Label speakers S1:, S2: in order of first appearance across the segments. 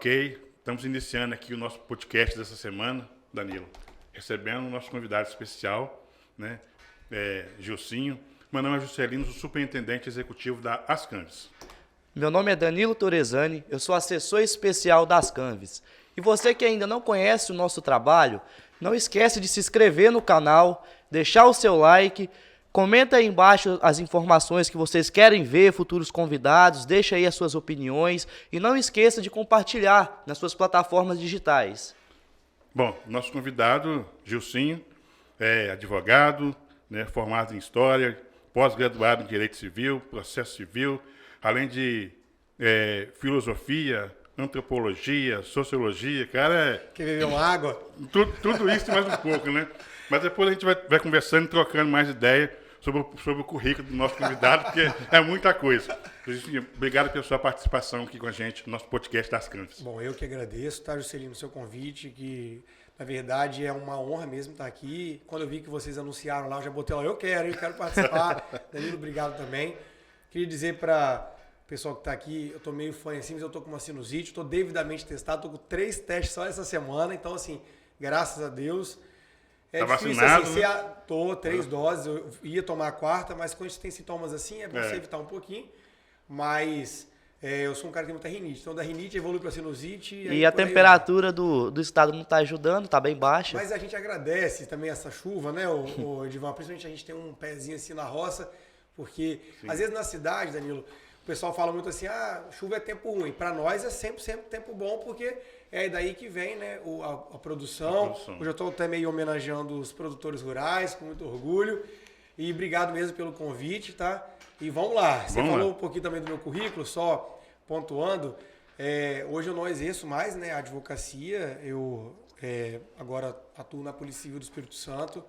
S1: Ok, estamos iniciando aqui o nosso podcast dessa semana, Danilo, recebendo o nosso convidado especial, né, Gilcinho. Meu nome é Juscelino, sou superintendente executivo da Ascanves.
S2: Meu nome é Danilo Torezani, eu sou assessor especial das Ascanves. E você que ainda não conhece o nosso trabalho, não esquece de se inscrever no canal, deixar o seu like, comenta aí embaixo as informações que vocês querem ver, futuros convidados, deixa aí as suas opiniões e não esqueça de compartilhar nas suas plataformas digitais.
S1: Bom, nosso convidado, Gilcinho, é advogado, né, formado em História, pós-graduado em Direito Civil, Processo Civil, além de filosofia, antropologia, sociologia, cara...
S3: Quer beber uma água?
S1: Tudo isso e mais um pouco, né? Mas depois a gente vai conversando e trocando mais ideia sobre o currículo do nosso convidado, porque é muita coisa. Obrigado pela sua participação aqui com a gente no nosso podcast das Ascanves.
S3: Bom, eu que agradeço, tá, Juscelino, o seu convite, que na verdade é uma honra mesmo estar aqui. Quando eu vi que vocês anunciaram lá, eu já botei lá, eu quero participar. Danilo, obrigado também. Queria dizer para o pessoal que está aqui, eu estou meio fã assim, mas eu estou com uma sinusite, estou devidamente testado, estou com 3 testes só essa semana, então assim, graças a Deus.
S1: Tá vacinado,
S3: assim, tô 3 doses, eu ia tomar a 4ª, mas quando a gente tem sintomas assim, é bom você evitar um pouquinho. Mas eu sou um cara que tem muita rinite, então da rinite evolui para sinusite.
S2: E a temperatura do estado não está ajudando, está bem baixa.
S3: Mas a gente agradece também essa chuva, né, o Edivan? Principalmente a gente tem um pezinho assim na roça, porque às vezes na cidade, Danilo, o pessoal fala muito assim, chuva é tempo ruim. Para nós é sempre tempo bom, porque é daí que vem, né, a produção. Hoje eu estou até meio homenageando os produtores rurais, com muito orgulho. E obrigado mesmo pelo convite, tá? E vamos lá. Você falou um pouquinho também do meu currículo, só pontuando. Hoje eu não exerço mais, né, a advocacia. Eu agora atuo na Polícia Civil do Espírito Santo.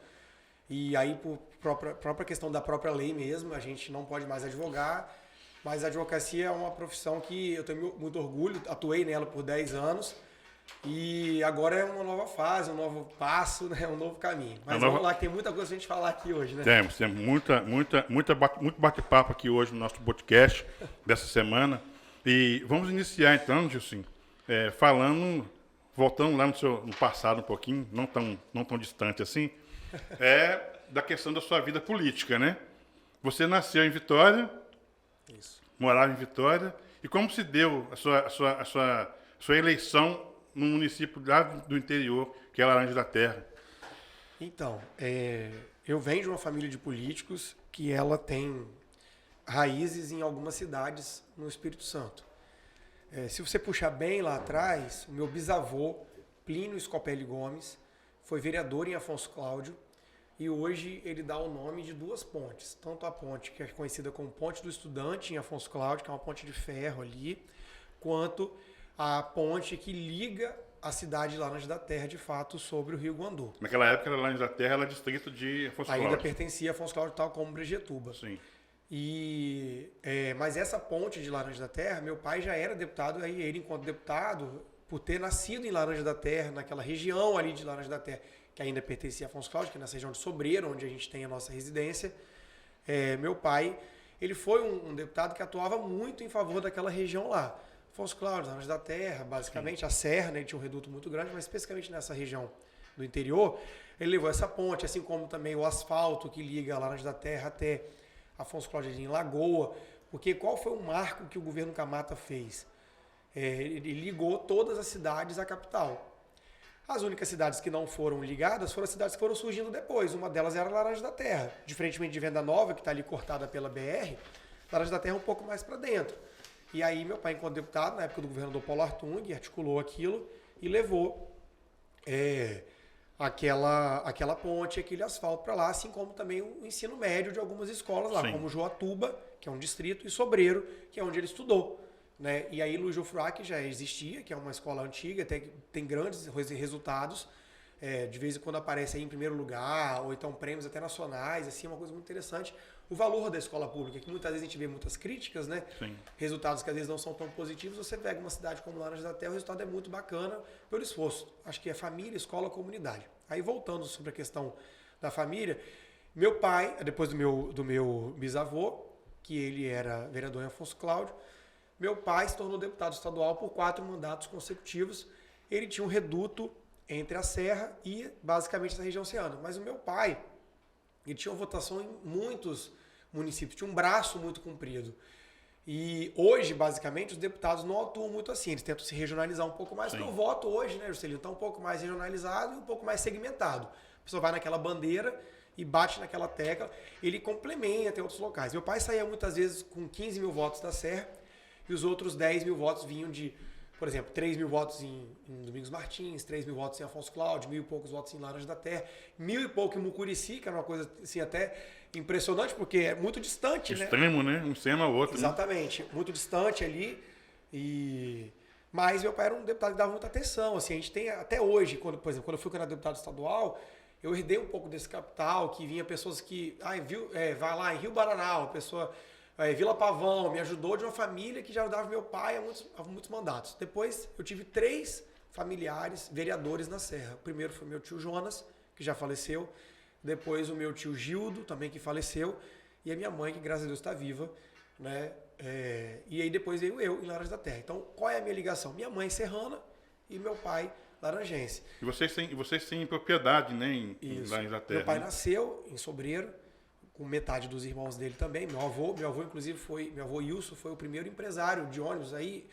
S3: E aí, por própria questão da própria lei mesmo, a gente não pode mais advogar. Mas a advocacia é uma profissão que eu tenho muito orgulho. Atuei nela por 10 anos. E agora é uma nova fase, um novo passo, né? Um novo caminho. Mas vamos lá, que tem muita coisa pra gente falar aqui hoje, né?
S1: Temos muito bate-papo aqui hoje no nosso podcast dessa semana. E vamos iniciar então, Gilcinho, voltando lá no passado um pouquinho, não tão distante assim, da questão da sua vida política, né? Você nasceu em Vitória,
S3: Isso.
S1: Morava em Vitória, e como se deu a sua eleição num município lá do interior, que é Laranja da Terra?
S3: Então, eu venho de uma família de políticos que ela tem raízes em algumas cidades no Espírito Santo. Se você puxar bem lá atrás, o meu bisavô, Plínio Scopelli Gomes, foi vereador em Afonso Cláudio e hoje ele dá o nome de 2 pontes. Tanto a ponte que é conhecida como Ponte do Estudante em Afonso Cláudio, que é uma ponte de ferro ali, quanto a ponte que liga a cidade de Laranja da Terra, de fato, sobre o Rio Guandu.
S1: Naquela época, a Laranja da Terra era distrito de Afonso Cláudio.
S3: Ainda pertencia a Afonso Cláudio, tal como Brejetuba.
S1: Sim.
S3: Mas essa ponte de Laranja da Terra, meu pai já era deputado, aí ele, enquanto deputado, por ter nascido em Laranja da Terra, naquela região ali de Laranja da Terra, que ainda pertencia a Afonso Cláudio, que é nessa região de Sobreiro, onde a gente tem a nossa residência, meu pai, ele foi um deputado que atuava muito em favor daquela região lá. Afonso Cláudio, Laranja da Terra, basicamente, sim. A Serra, né, tinha um reduto muito grande, mas especificamente nessa região do interior, ele levou essa ponte, assim como também o asfalto que liga a Laranja da Terra até Afonso Cláudio em Lagoa, porque qual foi o marco que o governo Camata fez? Ele ligou todas as cidades à capital. As únicas cidades que não foram ligadas foram as cidades que foram surgindo depois. Uma delas era Laranja da Terra, diferentemente de Venda Nova, que está ali cortada pela BR, Laranja da Terra é um pouco mais para dentro. E aí meu pai, enquanto deputado, na época do governador Paulo Artung, articulou aquilo e levou aquela ponte, aquele asfalto para lá, assim como também o ensino médio de algumas escolas lá, sim. Como Joatuba, que é um distrito, e Sobreiro, que é onde ele estudou. Né? E aí Luiz Jofruac já existia, que é uma escola antiga, até que tem grandes resultados, de vez em quando aparece aí em primeiro lugar, ou então prêmios até nacionais, assim, uma coisa muito interessante. O valor da escola pública, que muitas vezes a gente vê muitas críticas, né? Sim. Resultados que às vezes não são tão positivos, você pega uma cidade como Laranja da Terra, o resultado é muito bacana pelo esforço. Acho que é família, escola, comunidade. Aí voltando sobre a questão da família, meu pai, depois do meu bisavô, que ele era vereador em Afonso Cláudio, Meu pai se tornou deputado estadual por 4 mandatos consecutivos. Ele tinha um reduto entre a Serra e basicamente essa região oceânica. Mas o meu pai, ele tinha uma votação em muitos municípios, tinha um braço muito comprido. E hoje, basicamente, os deputados não atuam muito assim, eles tentam se regionalizar um pouco mais, porque o voto hoje, né, Juscelino, está um pouco mais regionalizado e um pouco mais segmentado. A pessoa vai naquela bandeira e bate naquela tecla, ele complementa em outros locais. Meu pai saía muitas vezes com 15 mil votos da Serra e os outros 10 mil votos vinham de, por exemplo, 3 mil votos em Domingos Martins, 3 mil votos em Afonso Cláudio, 1.000 e poucos votos em Laranja da Terra, 1.000 e pouco em Mucurici, que era uma coisa assim até impressionante, porque é muito distante, né?
S1: Extremo, né? Um extremo ao outro.
S3: Exatamente, muito distante ali. Mas meu pai era um deputado que dava muita atenção. Assim, a gente tem até hoje, por exemplo, quando eu fui candidato a deputado estadual, eu herdei um pouco desse capital, que vinha pessoas que, vai lá em Rio Baranal, pessoa, Vila Pavão, me ajudou de uma família que já ajudava meu pai a muitos mandatos. Depois eu tive 3 familiares vereadores na Serra. O primeiro foi meu tio Jonas, que já faleceu. Depois o meu tio Gildo, também que faleceu. E a minha mãe, que graças a Deus está viva, né? E aí depois veio eu em Laranja da Terra. Então, qual é a minha ligação? Minha mãe serrana e meu pai laranjense.
S1: E vocês têm propriedade, né, em Laranja da Terra.
S3: Meu pai nasceu em Sobreiro, com metade dos irmãos dele também. Meu avô inclusive, meu avô Ilso foi o primeiro empresário de ônibus aí,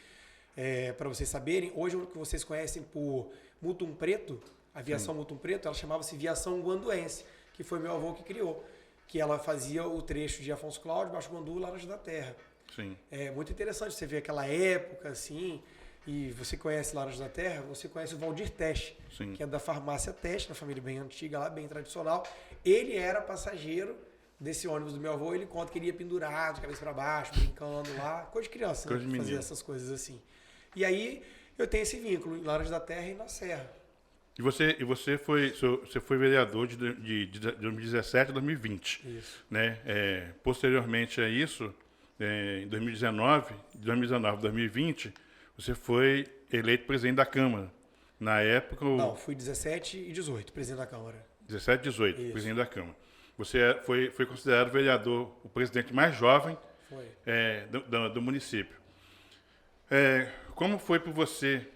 S3: para vocês saberem. Hoje, o que vocês conhecem por Mutum Preto, a aviação Mutum Preto, ela chamava-se Viação Guanduense, que foi meu avô que criou, que ela fazia o trecho de Afonso Cláudio, Baixo Guandu e Laranja da Terra.
S1: Sim.
S3: É muito interessante você ver aquela época, assim, e você conhece Laranja da Terra, você conhece o Valdir Teste, que é da farmácia Teste, uma família bem antiga lá, bem tradicional. Ele era passageiro desse ônibus do meu avô, ele conta que ele ia pendurado, de cabeça para baixo, brincando lá, coisa de criança,
S1: coisa
S3: né?
S1: de
S3: Fazer essas coisas assim. E aí eu tenho esse vínculo em Laranja da Terra e na Serra.
S1: E você foi vereador de 2017 a 2020.
S3: Isso.
S1: Né? Posteriormente a isso, em 2019 a 2020, você foi eleito presidente da Câmara. Na época...
S3: Não, fui 17 e 18, presidente da Câmara.
S1: 17 e 18,
S3: Isso.
S1: presidente da Câmara. Você foi considerado vereador, o presidente mais jovem do município. Como foi para você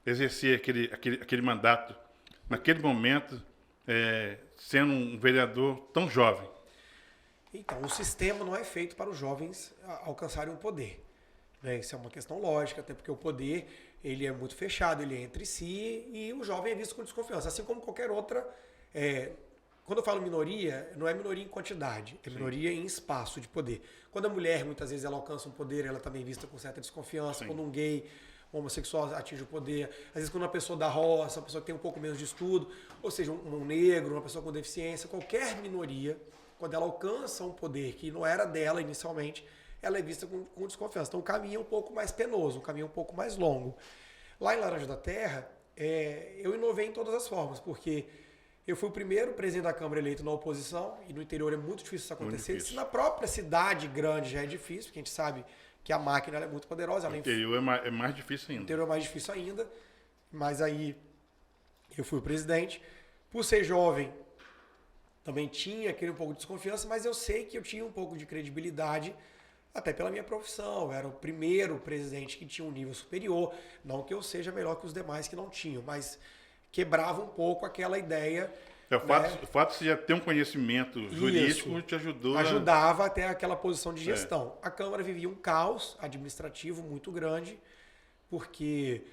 S1: exercer aquele mandato, naquele momento, sendo um vereador tão jovem?
S3: Então, o sistema não é feito para os jovens alcançarem um poder. Né? Isso é uma questão lógica, até porque o poder ele é muito fechado, ele é entre si, e o jovem é visto com desconfiança, assim como qualquer outra... Quando eu falo minoria, não é minoria em quantidade, é minoria em espaço de poder. Quando a mulher, muitas vezes, ela alcança um poder, ela também é vista com certa desconfiança. Sim. Quando um gay, um homossexual atinge o poder. Às vezes, quando uma pessoa da roça, uma pessoa que tem um pouco menos de estudo, ou seja, um negro, uma pessoa com deficiência, qualquer minoria, quando ela alcança um poder que não era dela inicialmente, ela é vista com desconfiança. Então, o caminho é um pouco mais penoso, um caminho um pouco mais longo. Lá em Laranja da Terra, eu inovei em todas as formas, porque... eu fui o primeiro presidente da Câmara eleito na oposição, e no interior é muito difícil isso acontecer. Se na própria cidade grande já é difícil, porque a gente sabe que a máquina é muito poderosa.
S1: No interior é mais difícil ainda.
S3: No interior é mais difícil ainda, mas aí eu fui o presidente. Por ser jovem, também tinha aquele um pouco de desconfiança, mas eu sei que eu tinha um pouco de credibilidade, até pela minha profissão. Eu era o primeiro presidente que tinha um nível superior, não que eu seja melhor que os demais que não tinham, mas... quebrava um pouco aquela ideia.
S1: O fato de você já ter um conhecimento jurídico te ajudou.
S3: Ajudava até aquela posição de gestão. A Câmara vivia um caos administrativo muito grande, porque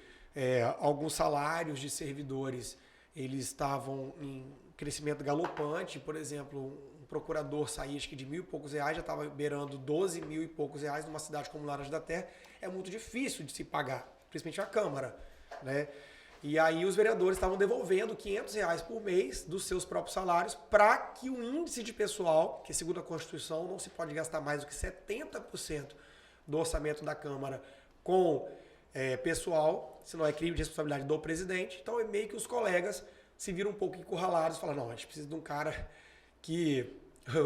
S3: alguns salários de servidores eles estavam em crescimento galopante. Por exemplo, um procurador saía acho que de 1.000 e poucos reais, já estava beirando 12.000 e poucos reais numa cidade como Laranja da Terra. É muito difícil de se pagar, principalmente a Câmara, né? E aí os vereadores estavam devolvendo R$500 por mês dos seus próprios salários para que o índice de pessoal, que segundo a Constituição não se pode gastar mais do que 70% do orçamento da Câmara com pessoal, senão é crime de responsabilidade do presidente. Então é meio que os colegas se viram um pouco encurralados e falaram, não, a gente precisa de um cara que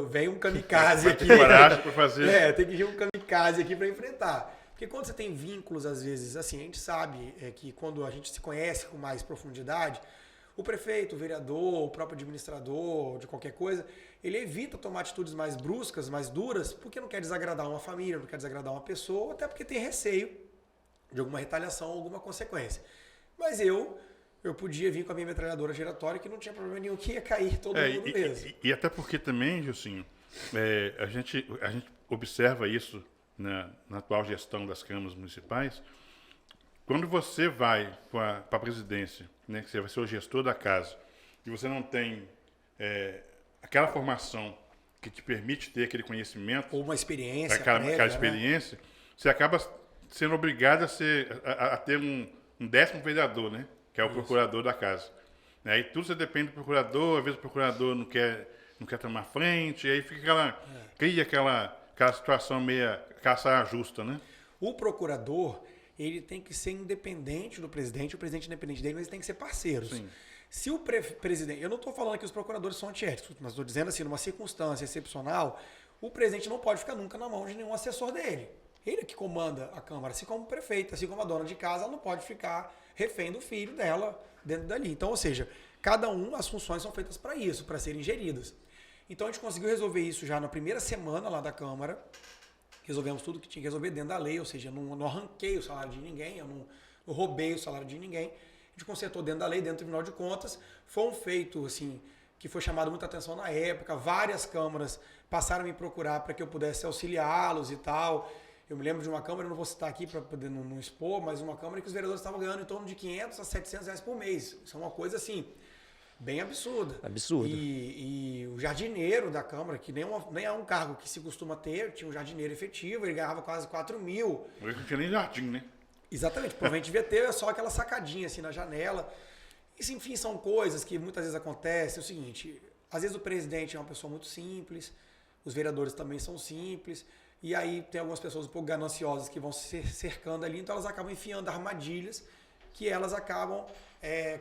S3: vem um kamikaze aqui.
S1: Coragem para fazer.
S3: Tem que vir um kamikaze aqui para enfrentar. Porque quando você tem vínculos, às vezes, assim, a gente sabe que quando a gente se conhece com mais profundidade, O prefeito, o vereador, o próprio administrador de qualquer coisa, ele evita tomar atitudes mais bruscas, mais duras, porque não quer desagradar uma família, não quer desagradar uma pessoa, até porque tem receio de alguma retaliação ou alguma consequência. Mas eu podia vir com a minha metralhadora giratória que não tinha problema nenhum, que ia cair todo mundo mesmo.
S1: E até porque também, Gilcinho, a gente observa isso na atual gestão das câmaras municipais. Quando você vai para a presidência, né, que você vai ser o gestor da casa, e você não tem aquela formação que te permite ter aquele conhecimento,
S3: ou uma experiência,
S1: aquela experiência, né? Você acaba sendo obrigado a ter um 10º vereador, né, que é o procurador da casa. Aí tudo você depende do procurador, às vezes o procurador não quer tomar frente, aí fica cria aquela situação meio caça justa, né?
S3: O procurador, ele tem que ser independente do presidente, o presidente independente dele, mas eles têm que ser parceiros.
S1: Sim.
S3: Se o presidente... Eu não estou falando que os procuradores são antiéticos, mas estou dizendo assim, numa circunstância excepcional, o presidente não pode ficar nunca na mão de nenhum assessor dele. Ele é que comanda a Câmara, assim como o prefeito, assim como a dona de casa, ela não pode ficar refém do filho dela dentro dali. Então, ou seja, cada as funções são feitas para isso, para serem geridas. Então, a gente conseguiu resolver isso já na primeira semana lá da Câmara. Resolvemos tudo que tinha que resolver dentro da lei, ou seja, não arranquei o salário de ninguém, eu não roubei o salário de ninguém. A gente consertou dentro da lei, dentro do Tribunal de Contas. Foi um feito, assim, que foi chamado muita atenção na época. Várias câmaras passaram a me procurar para que eu pudesse auxiliá-los e tal. Eu me lembro de uma câmara, eu não vou citar aqui para poder não expor, mas uma câmara que os vereadores estavam ganhando em torno de 500 a 700 reais por mês. Isso é uma coisa, assim, bem absurda.
S2: Absurdo.
S3: E o jardineiro da Câmara, que nem é um cargo que se costuma ter, tinha um jardineiro efetivo, ele ganhava quase 4 mil.
S1: Hoje não tinha nem jardim, né?
S3: Exatamente, provavelmente devia ter só aquela sacadinha assim na janela. Isso, enfim, são coisas que muitas vezes acontecem. É o seguinte, às vezes o presidente é uma pessoa muito simples, os vereadores também são simples, e aí tem algumas pessoas um pouco gananciosas que vão se cercando ali, então elas acabam enfiando armadilhas que elas acabam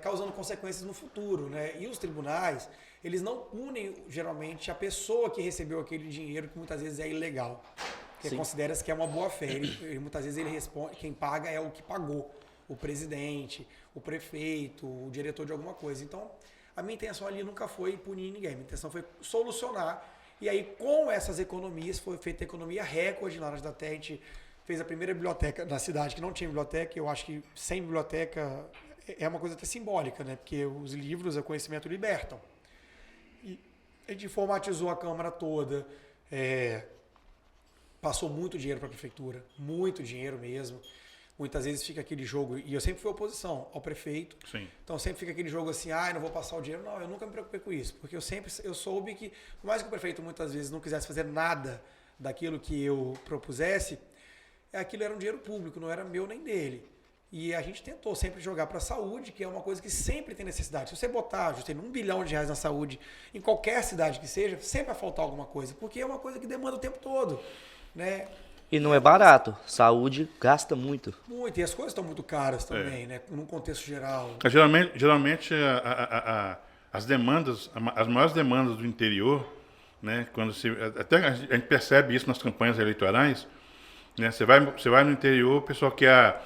S3: causando consequências no futuro, né? E os tribunais, eles não punem geralmente a pessoa que recebeu aquele dinheiro, que muitas vezes é ilegal. Que considera-se que é uma boa-fé. Muitas vezes ele responde, quem paga é o que pagou, o presidente, o prefeito, o diretor de alguma coisa. Então, a minha intenção ali nunca foi punir ninguém, a minha intenção foi solucionar. E aí, com essas economias, foi feita a economia recorde lá na Laranjas da Terra. A gente fez a primeira biblioteca na cidade que não tinha biblioteca. Eu acho que sem biblioteca é uma coisa até simbólica, né? Porque os livros, o conhecimento libertam. E a gente informatizou a Câmara toda, passou muito dinheiro para a prefeitura, muito dinheiro mesmo. Muitas vezes fica aquele jogo, e eu sempre fui oposição ao prefeito.
S1: Sim.
S3: Então sempre fica aquele jogo assim, não vou passar o dinheiro. Não, eu nunca me preocupei com isso, porque eu soube que, por mais que o prefeito muitas vezes não quisesse fazer nada daquilo que eu propusesse, aquilo era um dinheiro público, não era meu nem dele. E a gente tentou sempre jogar para a saúde, que é uma coisa que sempre tem necessidade. Se você botar, Justino, R$1 bilhão na saúde, em qualquer cidade que seja, sempre vai faltar alguma coisa, porque é uma coisa que demanda o tempo todo, né?
S2: E não é barato. Saúde gasta muito.
S3: Muito. E as coisas estão muito caras também, né? Num contexto geral.
S1: Geralmente as demandas, as maiores demandas do interior, né? Até a gente percebe isso nas campanhas eleitorais, né? Você vai no interior, o pessoal quer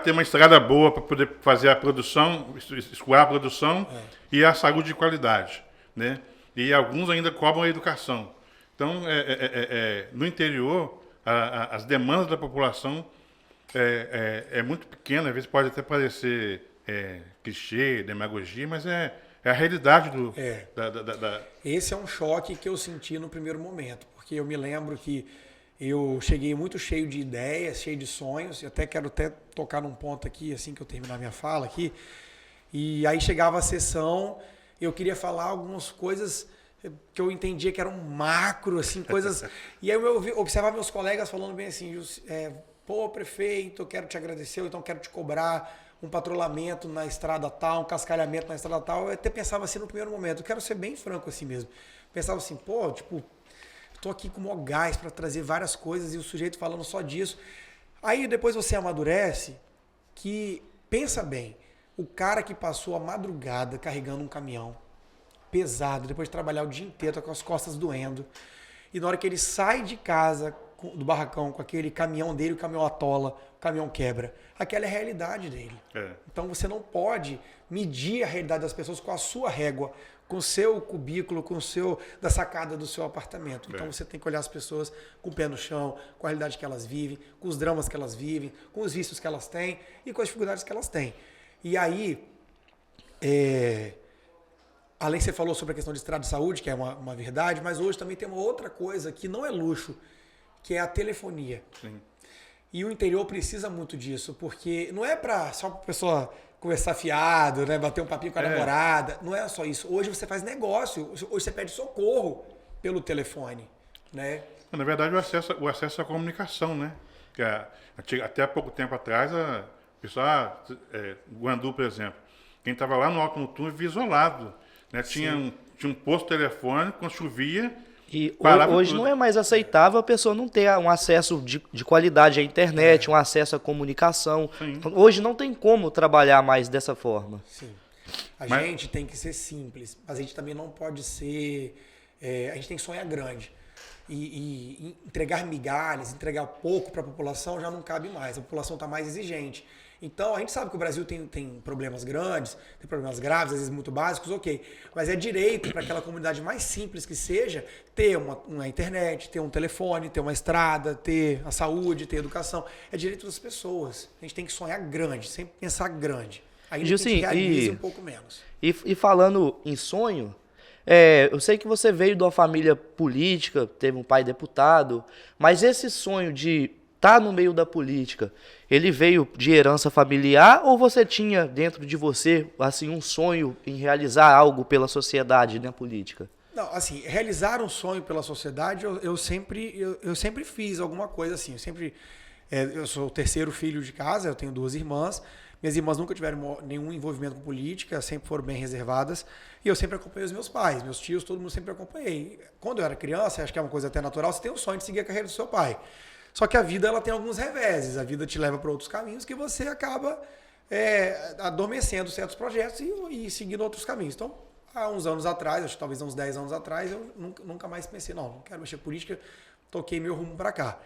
S1: ter uma estrada boa para poder fazer a produção, escoar a produção e a saúde de qualidade, né? E alguns ainda cobram a educação. Então, no interior, as demandas da população é muito pequena, às vezes pode até parecer clichê, demagogia, mas é a realidade
S3: Esse é um choque que eu senti no primeiro momento, porque eu me lembro que eu cheguei muito cheio de ideias, cheio de sonhos, e até quero tocar num ponto aqui, assim que eu terminar minha fala aqui, e aí chegava a sessão, eu queria falar algumas coisas que eu entendia que eram macro, assim, coisas... E aí eu observava meus colegas falando bem assim, pô, prefeito, eu quero te agradecer, ou então quero te cobrar um patrulhamento na estrada tal, um cascalhamento na estrada tal. Eu até pensava assim no primeiro momento, eu quero ser bem franco assim mesmo. Pensava assim, pô, tipo, tô aqui com o maior gás para trazer várias coisas e o sujeito falando só disso. Aí depois você amadurece que, pensa bem, o cara que passou a madrugada carregando um caminhão pesado, depois de trabalhar o dia inteiro, com as costas doendo, e na hora que ele sai de casa do barracão com aquele caminhão dele, o caminhão atola, o caminhão quebra. Aquela é a realidade dele. Então você não pode medir a realidade das pessoas com a sua régua, com o seu cubículo, com o seu da sacada do seu apartamento. Então você tem que olhar as pessoas com o pé no chão, com a realidade que elas vivem, com os dramas que elas vivem, com os vícios que elas têm e com as dificuldades que elas têm. E aí, além que você falou sobre a questão de estrada de saúde, que é uma verdade, mas hoje também tem uma outra coisa que não é luxo, que é a telefonia.
S1: Sim.
S3: E o interior precisa muito disso, porque não é só para a pessoa conversar fiado, né, bater um papinho com a namorada, não é só isso. Hoje você faz negócio, hoje você pede socorro pelo telefone, né?
S1: Na verdade, o acesso à comunicação, né? Até há pouco tempo atrás, o pessoal, Guandu, por exemplo, quem estava lá no alto noturno vivia isolado, né? Tinha um posto telefônico, quando chovia.
S2: E hoje não é mais aceitável a pessoa não ter um acesso de qualidade à internet, um acesso à comunicação. Então, hoje não tem como trabalhar mais dessa forma.
S3: Sim. A gente tem que ser simples, mas a gente também não pode ser... a gente tem que sonhar grande. E entregar migalhas, entregar pouco para a população já não cabe mais. A população está mais exigente. Então, a gente sabe que o Brasil tem problemas grandes, tem problemas graves, às vezes muito básicos, ok. Mas é direito para aquela comunidade mais simples que seja ter uma internet, ter um telefone, ter uma estrada, ter a saúde, ter a educação. É direito das pessoas. A gente tem que sonhar grande, sempre pensar grande. Aí a gente realiza um pouco menos.
S2: E falando em sonho, eu sei que você veio de uma família política, teve um pai deputado, mas esse sonho de estar no meio da política, ele veio de herança familiar ou você tinha dentro de você assim um sonho em realizar algo pela sociedade na política?
S3: Não, assim, realizar um sonho pela sociedade, eu sempre fiz alguma coisa assim. Eu sou o terceiro filho de casa, eu tenho 2 irmãs. Minhas irmãs nunca tiveram nenhum envolvimento com política, sempre foram bem reservadas. E eu sempre acompanhei os meus pais, meus tios, todo mundo sempre acompanhei. Quando eu era criança, acho que é uma coisa até natural, você tem o sonho de seguir a carreira do seu pai. Só que a vida ela tem alguns reveses, a vida te leva para outros caminhos que você acaba adormecendo certos projetos e seguindo outros caminhos. Então, há uns anos atrás, acho que talvez uns 10 anos atrás, eu nunca mais pensei, não quero mexer com política, toquei meu rumo para cá.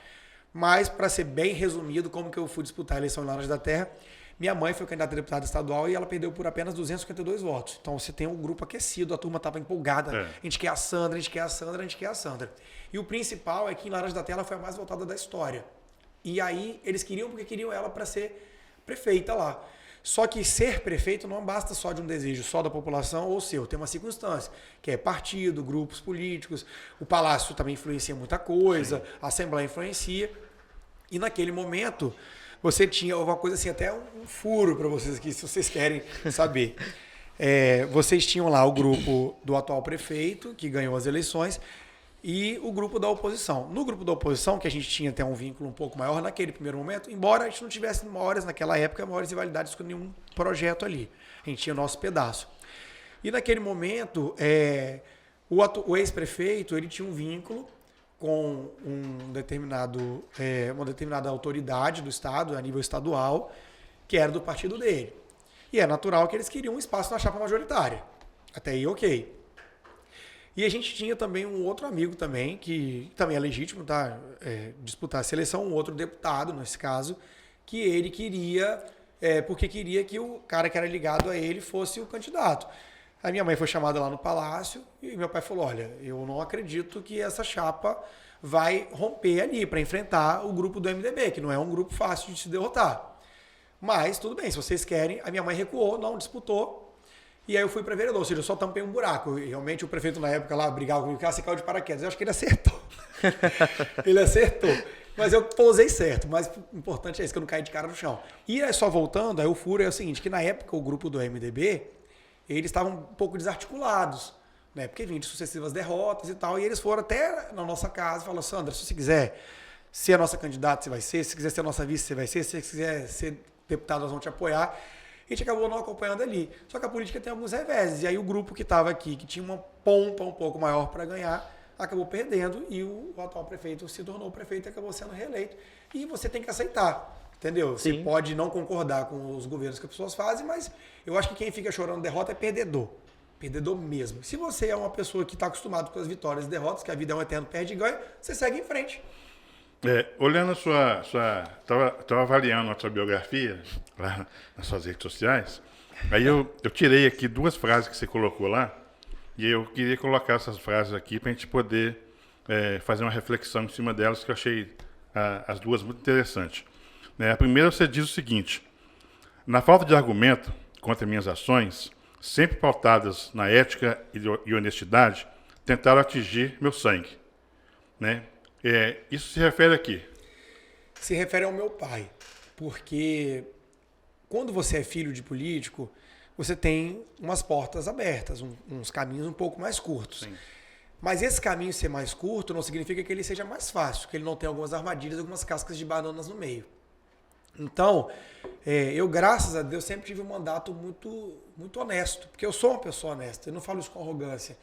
S3: Mas, para ser bem resumido, como que eu fui disputar a eleição em Laranjas da Terra, minha mãe foi candidata a deputada estadual e ela perdeu por apenas 252 votos. Então você tem um grupo aquecido, a turma estava empolgada. A gente quer a Sandra, a gente quer a Sandra, a gente quer a Sandra. E o principal é que em Laranjas da Terra ela foi a mais votada da história. E aí eles queriam porque queriam ela para ser prefeita lá. Só que ser prefeito não basta só de um desejo só da população ou seu. Tem uma circunstância, que é partido, grupos políticos. O palácio também influencia muita coisa, a Assembleia influencia. E naquele momento... você tinha uma coisa assim, até um furo para vocês aqui, se vocês querem saber. Vocês tinham lá o grupo do atual prefeito, que ganhou as eleições, e o grupo da oposição. No grupo da oposição, que a gente tinha até um vínculo um pouco maior naquele primeiro momento, embora a gente não tivesse naquela época, maiores rivalidades com nenhum projeto ali. A gente tinha o nosso pedaço. E naquele momento, o ex-prefeito ele tinha um vínculo com uma determinada autoridade do Estado, a nível estadual, que era do partido dele. E é natural que eles queriam um espaço na chapa majoritária. Até aí, ok. E a gente tinha também um outro amigo também, que também é legítimo disputar a seleção, um outro deputado, nesse caso, que ele queria, porque queria que o cara que era ligado a ele fosse o candidato. A minha mãe foi chamada lá no palácio e meu pai falou, olha, eu não acredito que essa chapa vai romper ali para enfrentar o grupo do MDB, que não é um grupo fácil de se derrotar. Mas tudo bem, se vocês querem, a minha mãe recuou, não disputou, e aí eu fui para vereador, ou seja, eu só tampei um buraco. E realmente o prefeito na época lá brigava comigo, você caiu de paraquedas. Eu acho que ele acertou. Ele acertou. Mas eu pousei certo, mas o importante é isso, que eu não caí de cara no chão. E aí, só voltando, aí o furo é o seguinte, que na época o grupo do MDB, eles estavam um pouco desarticulados, né? Porque vinham de sucessivas derrotas e tal, e eles foram até na nossa casa e falaram, Sandra, se você quiser ser a nossa candidata, você vai ser, se quiser ser a nossa vice, você vai ser, se você quiser ser deputado, nós vamos te apoiar. E a gente acabou não acompanhando ali. Só que a política tem alguns reveses, e aí o grupo que estava aqui, que tinha uma pompa um pouco maior para ganhar, acabou perdendo, e o atual prefeito se tornou prefeito e acabou sendo reeleito. E você tem que aceitar. Entendeu?
S2: Sim.
S3: Você pode não concordar com os governos que as pessoas fazem, mas eu acho que quem fica chorando derrota é perdedor. Perdedor mesmo. Se você é uma pessoa que está acostumado com as vitórias e derrotas, que a vida é um eterno perde e ganha, você segue em frente.
S1: Olhando estava avaliando a sua biografia lá nas suas redes sociais, aí eu tirei aqui 2 frases que você colocou lá, e eu queria colocar essas frases aqui para a gente poder fazer uma reflexão em cima delas, que eu achei as 2 muito interessantes. A primeira, você diz o seguinte: na falta de argumento contra minhas ações, sempre pautadas na ética e honestidade, tentaram atingir meu sangue. Né? Isso se refere a quê?
S3: Se refere ao meu pai, porque quando você é filho de político, você tem umas portas abertas, uns caminhos um pouco mais curtos.
S1: Sim.
S3: Mas esse caminho ser mais curto não significa que ele seja mais fácil, que ele não tenha algumas armadilhas, algumas cascas de bananas no meio. Então, eu, graças a Deus, sempre tive um mandato muito, muito honesto, porque eu sou uma pessoa honesta, eu não falo isso com arrogância.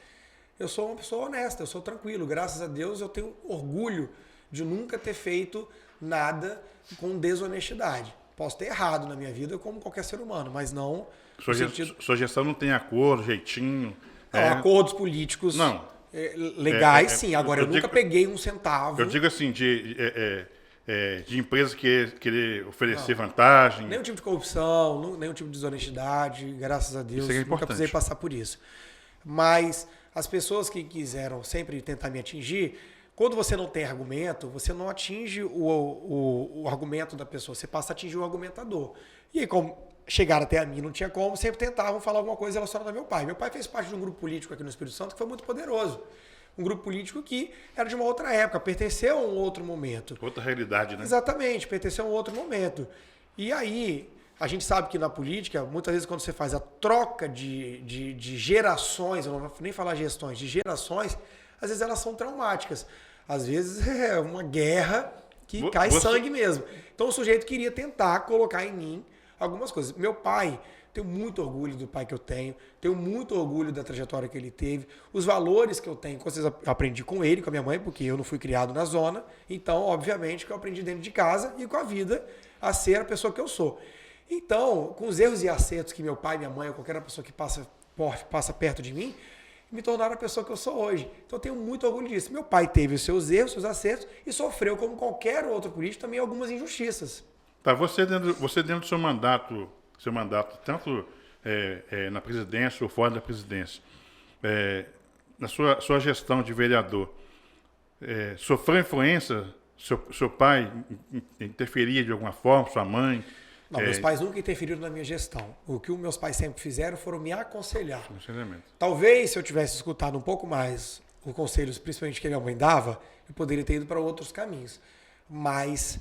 S3: Eu sou uma pessoa honesta, eu sou tranquilo. Graças a Deus eu tenho orgulho de nunca ter feito nada com desonestidade. Posso ter errado na minha vida como qualquer ser humano, mas não no sentido...
S1: Sua gestão não tem acordo, jeitinho...
S3: Não, acordos políticos legais, sim. Agora, eu nunca peguei um centavo.
S1: Eu digo assim, de empresas que querer oferecer vantagem...
S3: Nenhum tipo de corrupção, nenhum tipo de desonestidade. Graças a Deus, nunca precisei passar por isso. Mas... as pessoas que quiseram sempre tentar me atingir, quando você não tem argumento, você não atinge o argumento da pessoa, você passa a atingir o argumentador. E aí, como chegaram até a mim, não tinha como, sempre tentavam falar alguma coisa relacionada ao meu pai. Meu pai fez parte de um grupo político aqui no Espírito Santo que foi muito poderoso. Um grupo político que era de uma outra época, pertenceu a um outro momento.
S1: Outra realidade, né?
S3: Exatamente, pertenceu a um outro momento. E aí... a gente sabe que na política, muitas vezes quando você faz a troca de gerações, eu não vou nem falar gestões, de gerações, às vezes elas são traumáticas. Às vezes é uma guerra que cai sangue mesmo. Então o sujeito queria tentar colocar em mim algumas coisas. Meu pai, tenho muito orgulho do pai que eu tenho muito orgulho da trajetória que ele teve, os valores que eu tenho, com certeza eu aprendi com ele, com a minha mãe, porque eu não fui criado na zona, então obviamente que eu aprendi dentro de casa e com a vida a ser a pessoa que eu sou. Então, com os erros e acertos que meu pai, minha mãe ou qualquer pessoa que passa perto de mim, me tornaram a pessoa que eu sou hoje. Então, eu tenho muito orgulho disso. Meu pai teve os seus erros, seus acertos e sofreu, como qualquer outro político, também algumas injustiças.
S1: Tá, você dentro do seu mandato tanto na presidência ou fora da presidência, na sua gestão de vereador, sofreu influência? Seu pai interferia de alguma forma, sua mãe?
S3: Não, meus pais nunca interferiram na minha gestão. O que os meus pais sempre fizeram foram me aconselhar. Talvez, se eu tivesse escutado um pouco mais os conselhos, principalmente que minha mãe dava, eu poderia ter ido para outros caminhos. Mas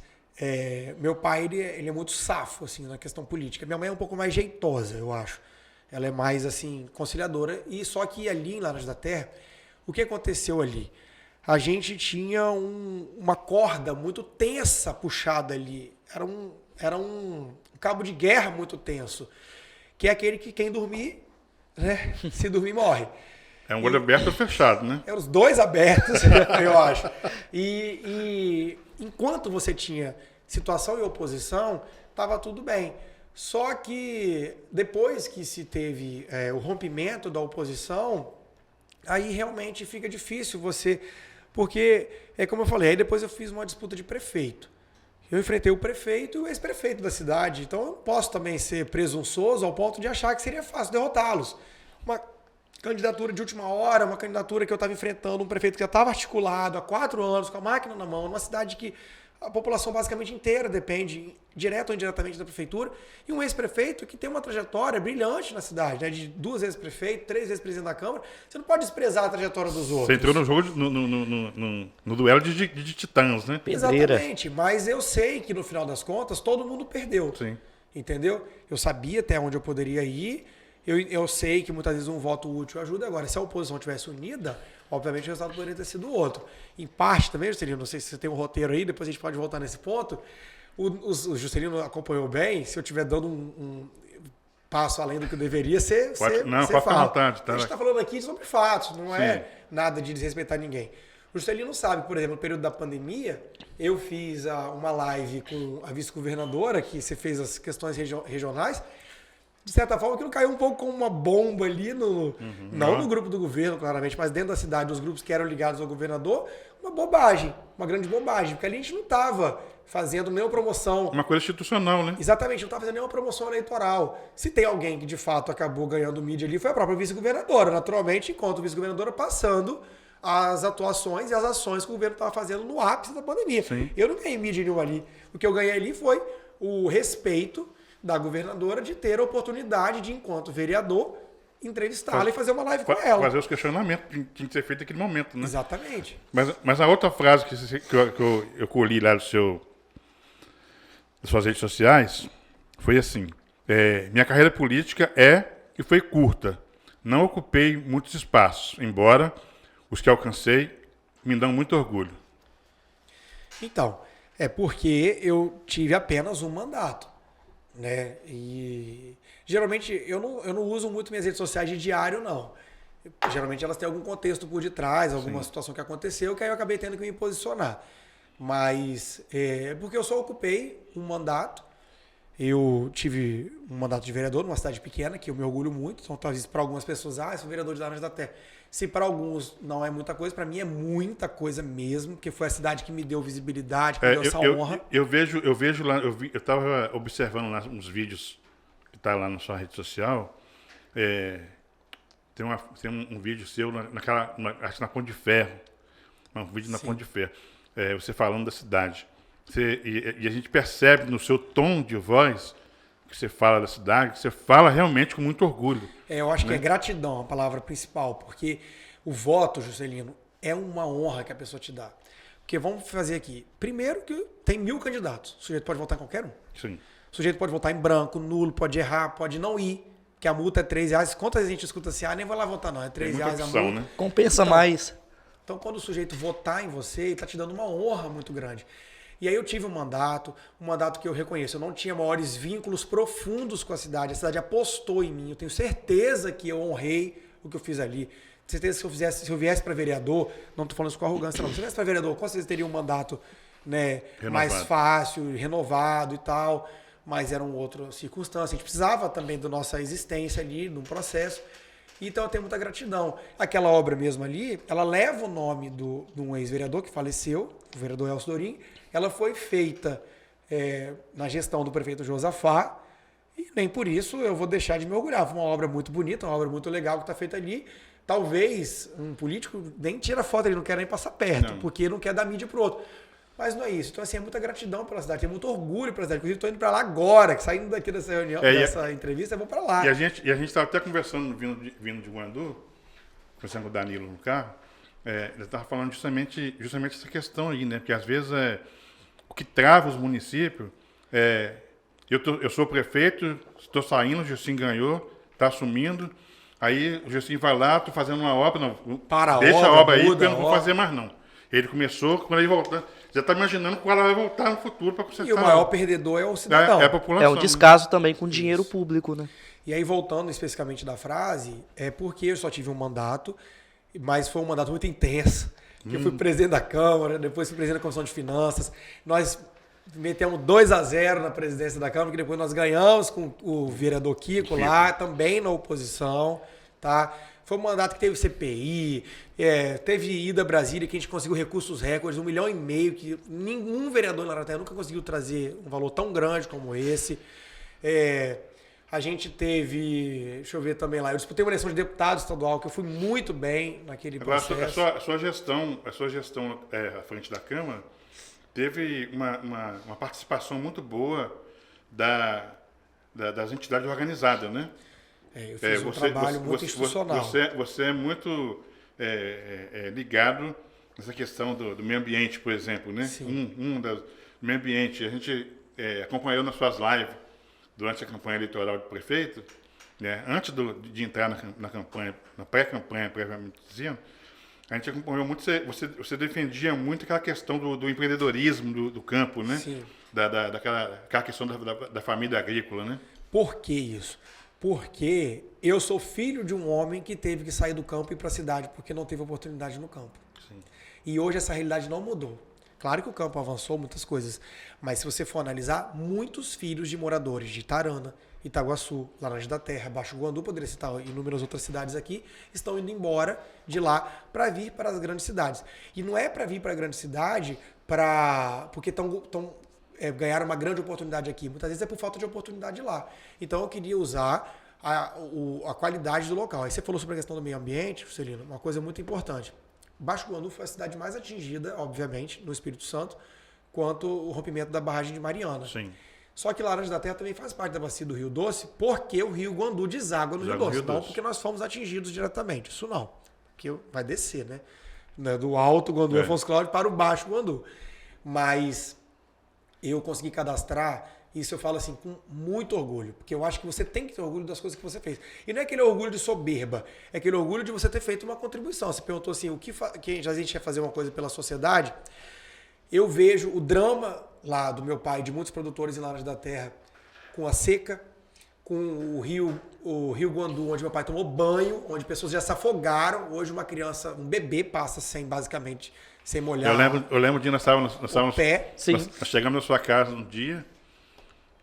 S3: meu pai ele é muito safo assim, na questão política. Minha mãe é um pouco mais jeitosa, eu acho. Ela é mais assim conciliadora. E só que ali em Laranjas da Terra, o que aconteceu ali? A gente tinha uma corda muito tensa puxada ali. Era um cabo de guerra muito tenso, que é aquele que quem dormir, né, se dormir morre.
S1: É um olho aberto ou fechado, né?
S3: É os dois abertos, eu acho. E enquanto você tinha situação e oposição, estava tudo bem. Só que depois que se teve o rompimento da oposição, aí realmente fica difícil você... porque, como eu falei, aí depois eu fiz uma disputa de prefeito. Eu enfrentei o prefeito e o ex-prefeito da cidade. Então eu não posso também ser presunçoso ao ponto de achar que seria fácil derrotá-los. Uma candidatura de última hora, uma candidatura que eu estava enfrentando um prefeito que já estava articulado há 4 anos, com a máquina na mão, numa cidade que a população basicamente inteira depende, direto ou indiretamente, da prefeitura, e um ex-prefeito que tem uma trajetória brilhante na cidade, né? De 2 vezes prefeito, 3 vezes presidente da Câmara. Você não pode desprezar a trajetória dos outros.
S1: Você entrou no jogo, no duelo de titãs, né?
S2: Pedreira.
S3: Exatamente, mas eu sei que no final das contas todo mundo perdeu.
S1: Sim.
S3: Entendeu? Eu sabia até onde eu poderia ir, eu sei que muitas vezes um voto útil ajuda. Agora, se a oposição tivesse unida, obviamente o resultado poderia ter sido outro. Em parte também, Juscelino, não sei se você tem um roteiro aí, depois a gente pode voltar nesse ponto. O Juscelino acompanhou bem, se eu estiver dando um passo além do que eu deveria, você
S1: pode ficar à vontade. Tá?
S3: A gente está falando aqui sobre fatos, não é nada de desrespeitar ninguém. O Juscelino sabe, por exemplo, no período da pandemia, eu fiz uma live com a vice-governadora, que você fez as questões regionais, de certa forma, aquilo caiu um pouco como uma bomba ali, não no grupo do governo, claramente, mas dentro da cidade, os grupos que eram ligados ao governador, uma bobagem, uma grande bobagem, porque ali a gente não estava fazendo nenhuma promoção.
S1: Uma coisa institucional, né?
S3: Exatamente, não estava fazendo nenhuma promoção eleitoral. Se tem alguém que de fato acabou ganhando mídia ali, foi a própria vice-governadora, naturalmente, enquanto vice-governadora passando as atuações e as ações que o governo estava fazendo no ápice da pandemia.
S1: Sim.
S3: Eu não ganhei mídia nenhuma ali. O que eu ganhei ali foi o respeito da governadora de ter a oportunidade de, enquanto vereador, entrevistá-la e fazer uma live com ela.
S1: Fazer os questionamentos que tinha que ser feito naquele momento, né?
S3: Exatamente.
S1: Mas a outra frase que eu colhi lá das suas redes sociais foi assim: minha carreira política e foi curta. Não ocupei muitos espaços, embora os que alcancei me dão muito orgulho.
S3: Então, é porque eu tive apenas um mandato, né? E geralmente eu não uso muito minhas redes sociais de diário, não. Geralmente elas têm algum contexto por detrás, alguma situação que aconteceu, que aí eu acabei tendo que me posicionar. Mas porque eu só ocupei um mandato. Eu tive um mandato de vereador numa cidade pequena, que eu me orgulho muito. Então, talvez para algumas pessoas, eu sou vereador de Laranjas da Terra. Se para alguns não é muita coisa, para mim é muita coisa mesmo, porque foi a cidade que me deu visibilidade, que me deu essa honra.
S1: Eu vejo lá, eu estava observando lá uns vídeos que tá lá na sua rede social. Tem um vídeo seu acho que na Ponte de Ferro. Um vídeo na Ponte de Ferro. Você falando da cidade. E a gente percebe no seu tom de voz que você fala da cidade, que você fala realmente com muito orgulho.
S3: Eu acho que é gratidão a palavra principal, porque o voto, Juscelino, é uma honra que a pessoa te dá. Porque vamos fazer aqui. Primeiro que tem 1000 candidatos. O sujeito pode votar em qualquer um.
S1: Sim.
S3: O sujeito pode votar em branco, nulo, pode errar, pode não ir. Que a multa é R$3. Quantas vezes a gente escuta assim, nem vou lá votar não, é R$3 a multa.
S1: Né?
S2: Compensa mais.
S3: Então, quando o sujeito votar em você, ele está te dando uma honra muito grande. E aí eu tive um mandato que eu reconheço. Eu não tinha maiores vínculos profundos com a cidade apostou em mim. Eu tenho certeza que eu honrei o que eu fiz ali. Certeza que se eu viesse para vereador, não estou falando isso com arrogância, não. Se eu viesse para vereador, com certeza teria um mandato, né, mais fácil, renovado e tal. Mas era uma outra circunstância. A gente precisava também da nossa existência ali, num processo. Então eu tenho muita gratidão. Aquela obra mesmo ali, ela leva o nome de um ex-vereador que faleceu, o vereador Elcio Dorim. Ela foi feita na gestão do prefeito Josafá, e nem por isso eu vou deixar de me orgulhar. Foi uma obra muito bonita, uma obra muito legal que está feita ali. Talvez um político nem tira foto, ele não quer nem passar perto, porque não quer dar mídia para o outro. Mas não é isso. Então, assim, é muita gratidão pela cidade, tem muito orgulho pela cidade. Inclusive, estou indo para lá agora, saindo daqui dessa reunião, dessa entrevista, eu vou para lá.
S1: E a gente estava até conversando, vindo de Guandu, conversando com o Danilo no carro, ele estava falando justamente essa questão aí, né? Porque às vezes o que trava os municípios eu sou prefeito, estou saindo, o Jussim ganhou, está assumindo, aí o Jussim vai lá, estou fazendo uma obra, não, deixa a obra aí, porque eu não vou fazer mais não. Ele começou, quando ele voltar, já está imaginando quando ela vai voltar no futuro para consertar.
S3: E o maior perdedor é o cidadão.
S1: É a população.
S2: É um descaso também com dinheiro público, né?
S3: E aí, voltando especificamente da frase, é porque eu só tive um mandato, mas foi um mandato muito intenso. Eu fui presidente da Câmara, depois fui presidente da Comissão de Finanças. Nós metemos 2-0 na presidência da Câmara, que depois nós ganhamos com o vereador Kiko lá, também na oposição, tá? Foi um mandato que teve CPI, teve ida a Brasília, que a gente conseguiu recursos recordes, 1,5 milhão, que nenhum vereador na Terra nunca conseguiu trazer um valor tão grande como esse. A gente teve, deixa eu ver também lá, eu disputei uma eleição de deputado estadual, que eu fui muito bem naquele processo.
S1: A sua gestão à frente da Câmara teve uma participação muito boa das entidades organizadas, né?
S3: Eu fiz um trabalho muito institucional.
S1: Você é muito ligado nessa questão do meio ambiente, por exemplo, né?
S3: Sim.
S1: Do meio ambiente. A gente acompanhou nas suas lives durante a campanha eleitoral de prefeito, né? Antes de entrar na campanha, na pré-campanha, previamente dizendo, a gente acompanhou muito, você defendia muito aquela questão do empreendedorismo do campo, né?
S3: Sim.
S1: Aquela questão da família agrícola, né?
S3: Por que isso? Porque eu sou filho de um homem que teve que sair do campo e ir para a cidade porque não teve oportunidade no campo.
S1: Sim.
S3: E hoje essa realidade não mudou. Claro que o campo avançou muitas coisas, mas se você for analisar, muitos filhos de moradores de Itarana, Itaguaçu, Laranja da Terra, Baixo Guandu, poderia citar inúmeras outras cidades aqui, estão indo embora de lá para vir para as grandes cidades. E não é para vir para a grande cidade porque ganharam uma grande oportunidade aqui. Muitas vezes é por falta de oportunidade lá. Então eu queria usar a qualidade do local. Aí você falou sobre a questão do meio ambiente, Juscelino, uma coisa muito importante. Baixo Guandu foi a cidade mais atingida, obviamente, no Espírito Santo, quanto o rompimento da barragem de Mariana.
S1: Sim.
S3: Só que Laranja da Terra também faz parte da bacia do Rio Doce, porque o Rio Guandu deságua no Rio Doce. Não porque nós fomos atingidos diretamente, isso não. Porque vai descer, né? Do Alto Guandu, Afonso Cláudio, para o Baixo Guandu. Mas eu consegui cadastrar, isso eu falo assim com muito orgulho, porque eu acho que você tem que ter orgulho das coisas que você fez. E não é aquele orgulho de soberba, é aquele orgulho de você ter feito uma contribuição. Você perguntou assim, que a gente quer fazer uma coisa pela sociedade. Eu vejo o drama lá do meu pai, de muitos produtores em Laranja da Terra, com a seca, com o rio Guandu, onde meu pai tomou banho, onde pessoas já se afogaram. Hoje uma criança, um bebê passa basicamente, sem molhar.
S1: Eu lembro de nós estávamos
S3: pé.
S2: Sim.
S1: Nós chegamos na sua casa um dia,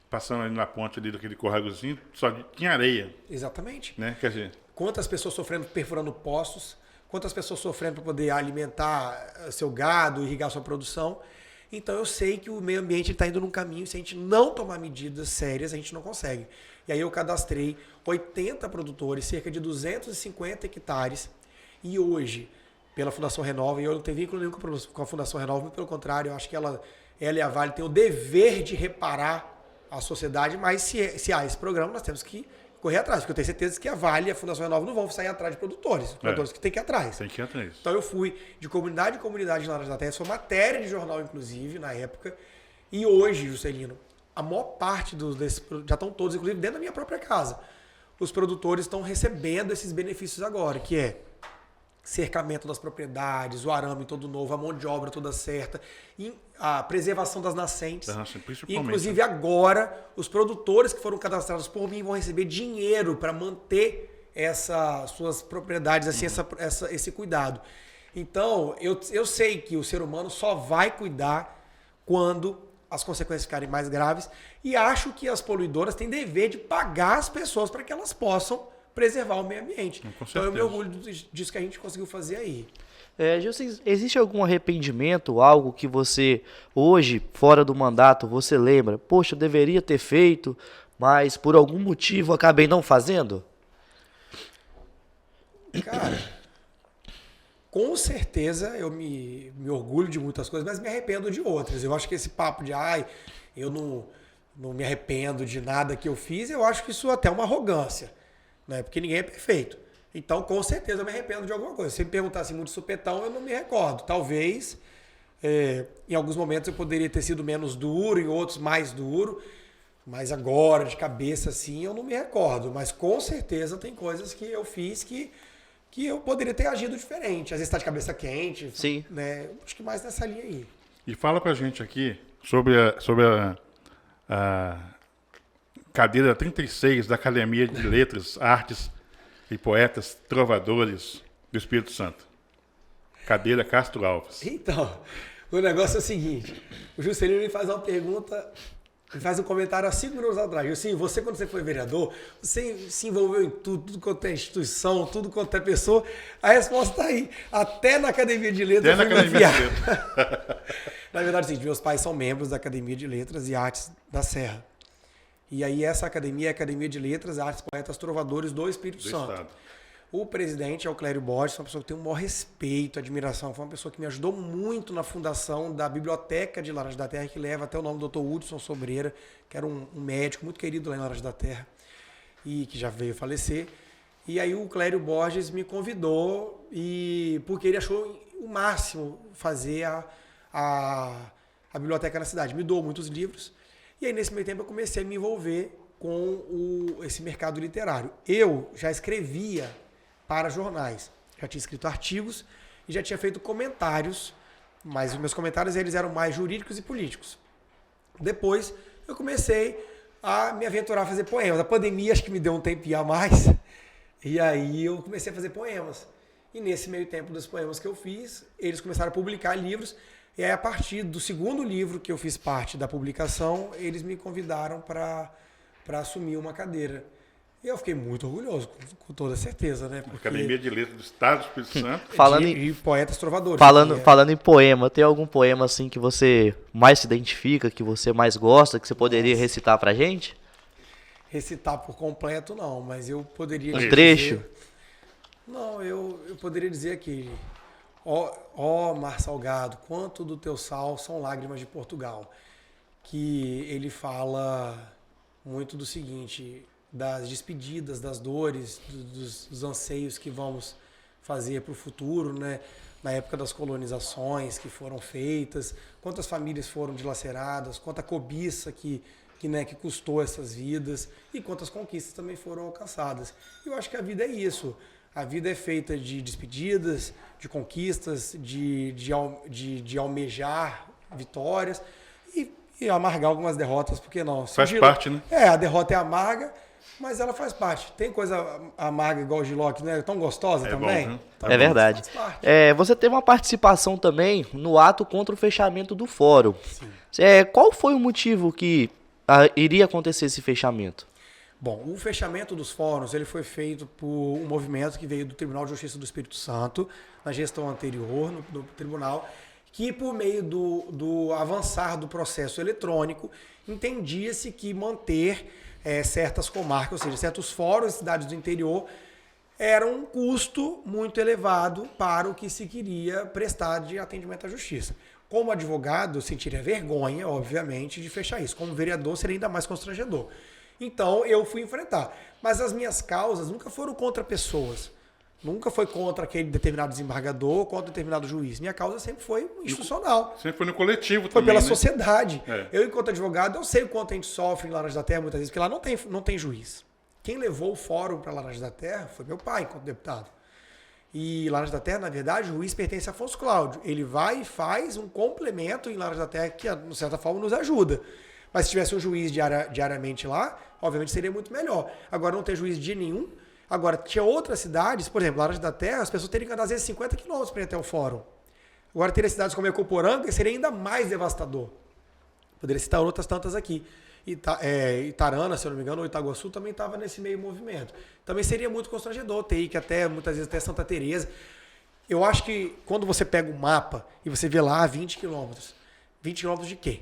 S1: passando ali na ponte ali daquele córregozinho, só tinha areia.
S3: Exatamente.
S1: Né? Quer dizer,
S3: Quantas pessoas sofrendo, perfurando poços, quantas pessoas sofrendo para poder alimentar seu gado, irrigar sua produção. Então eu sei que o meio ambiente está indo num caminho, se a gente não tomar medidas sérias, a gente não consegue. E aí eu cadastrei 80 produtores, cerca de 250 hectares, e hoje, pela Fundação Renova, e eu não tenho vínculo nenhum com a Fundação Renova, muito pelo contrário, eu acho que ela e a Vale têm o dever de reparar a sociedade, mas se há esse programa, nós temos que correr atrás, porque eu tenho certeza que a Vale e a Fundação Renova não vão sair atrás de produtores que têm que ir atrás.
S1: Tem que ir atrás.
S3: Então eu fui de comunidade em comunidade de Laranja da Terra, isso foi matéria de jornal, inclusive, na época, e hoje, Juscelino, a maior parte desses já estão todos, inclusive dentro da minha própria casa, os produtores estão recebendo esses benefícios agora, que é cercamento das propriedades, o arame todo novo, a mão de obra toda certa, a preservação das nascentes. Inclusive agora, os produtores que foram cadastrados por mim vão receber dinheiro para manter essas suas propriedades, assim, esse cuidado. Então, eu sei que o ser humano só vai cuidar quando as consequências ficarem mais graves, e acho que as poluidoras têm dever de pagar as pessoas para que elas possam preservar o meio ambiente. Então eu me orgulho disso que a gente conseguiu fazer aí.
S2: Gilson, existe algum arrependimento, algo que você, hoje, fora do mandato, você lembra? Poxa, eu deveria ter feito, mas por algum motivo acabei não fazendo?
S3: Cara, com certeza eu me orgulho de muitas coisas, mas me arrependo de outras. Eu acho que esse papo de, eu não me arrependo de nada que eu fiz, eu acho que isso até é uma arrogância. Né? Porque ninguém é perfeito. Então, com certeza, eu me arrependo de alguma coisa. Se me perguntasse muito supetão, eu não me recordo. Talvez, em alguns momentos, eu poderia ter sido menos duro, em outros mais duro. Mas agora, de cabeça, assim, eu não me recordo. Mas, com certeza, tem coisas que eu fiz que eu poderia ter agido diferente. Às vezes está de cabeça quente.
S2: Sim.
S3: Né? Acho que mais nessa linha aí.
S1: E fala pra gente aqui sobre a cadeira 36 da Academia de Letras, Artes e Poetas Trovadores do Espírito Santo. Cadeira Castro Alves.
S3: Então, o negócio é o seguinte. O Juscelino me faz uma pergunta, me faz um comentário há 5 minutos atrás. Assim, você, quando você foi vereador, você se envolveu em tudo quanto é instituição, tudo quanto é pessoa. A resposta está aí. Até na Academia de Letras.
S1: Até na Academia de Letras.
S3: Na verdade, sim, meus pais são membros da Academia de Letras e Artes da Serra. E aí essa academia é a Academia de Letras, Artes, Poetas, Trovadores do Espírito Santo.
S1: Estado.
S3: O presidente é o Clério Borges, uma pessoa que tem um maior respeito, admiração. Foi uma pessoa que me ajudou muito na fundação da Biblioteca de Laranja da Terra, que leva até o nome do Dr. Hudson Sobreira, que era um médico muito querido lá em Laranja da Terra, e que já veio falecer. E aí o Clério Borges me convidou, porque ele achou o máximo fazer a biblioteca na cidade. Me doou muitos livros. E aí, nesse meio tempo, eu comecei a me envolver com esse mercado literário. Eu já escrevia para jornais, já tinha escrito artigos e já tinha feito comentários, mas os meus comentários eles eram mais jurídicos e políticos. Depois, eu comecei a me aventurar a fazer poemas. A pandemia acho que me deu um tempinho a mais, e aí eu comecei a fazer poemas. E nesse meio tempo dos poemas que eu fiz, eles começaram a publicar livros. E aí, a partir do segundo livro que eu fiz parte da publicação, eles me convidaram para para assumir uma cadeira. E eu fiquei muito orgulhoso, com toda certeza, né? Porque
S1: Academia de Letras do Estado do Espírito Santo.
S2: Falando
S3: de poetas trovadores.
S2: Falando em poema, tem algum poema assim que você mais se identifica, que você mais gosta, que você poderia recitar pra gente?
S3: Recitar por completo, não, mas eu poderia
S2: Um trecho?
S3: Não, eu poderia dizer aqui, ó mar salgado, quanto do teu sal são lágrimas de Portugal. Que ele fala muito do seguinte, das despedidas, das dores, dos anseios que vamos fazer para o futuro, né? Na época das colonizações que foram feitas, quantas famílias foram dilaceradas, quanta cobiça que custou essas vidas e quantas conquistas também foram alcançadas. Eu acho que a vida é isso. A vida é feita de despedidas, de conquistas, de almejar vitórias e amargar algumas derrotas, por que não?
S1: Faz parte, né?
S3: A derrota é amarga, mas ela faz parte. Tem coisa amarga igual o Giló, que não é tão gostosa também?
S1: Bom, né?
S3: Tá
S2: É
S3: bom,
S2: verdade.
S3: faz parte.
S2: Você teve uma participação também no ato contra o fechamento do fórum.
S3: Sim.
S2: Qual foi o motivo que iria acontecer esse fechamento?
S3: Bom, o fechamento dos fóruns ele foi feito por um movimento que veio do Tribunal de Justiça do Espírito Santo, na gestão anterior, no tribunal, que por meio do avançar do processo eletrônico, entendia-se que manter certas comarcas, ou seja, certos fóruns, cidades do interior, era um custo muito elevado para o que se queria prestar de atendimento à justiça. Como advogado, eu sentiria vergonha, obviamente, de fechar isso. Como vereador, seria ainda mais constrangedor. Então, eu fui enfrentar. Mas as minhas causas nunca foram contra pessoas. Nunca foi contra aquele determinado desembargador ou contra determinado juiz. Minha causa sempre foi institucional.
S1: Sempre foi no coletivo
S3: Foi
S1: também,
S3: pela
S1: né?
S3: sociedade.
S1: É.
S3: Eu, enquanto advogado, eu sei o quanto a gente sofre em Laranja da Terra muitas vezes, porque lá não tem juiz. Quem levou o fórum para Laranja da Terra foi meu pai, enquanto deputado. E Laranja da Terra, na verdade, o juiz pertence a Afonso Cláudio. Ele vai e faz um complemento em Laranja da Terra que, de certa forma, nos ajuda. Mas se tivesse um juiz diariamente lá, obviamente seria muito melhor. Agora não tem juiz dia nenhum. Agora, tinha outras cidades, por exemplo, Laranja da Terra, as pessoas teriam que andar às vezes 50 quilômetros para ir até o fórum. Agora, teria cidades como Ecoporanga, seria ainda mais devastador. Poderia citar outras tantas aqui. Itarana, se eu não me engano, ou Itaguaçu também estava nesse meio movimento. Também seria muito constrangedor ter que até, muitas vezes, até Santa Teresa. Eu acho que quando você pega um mapa e você vê lá 20 quilômetros, 20 quilômetros de quê?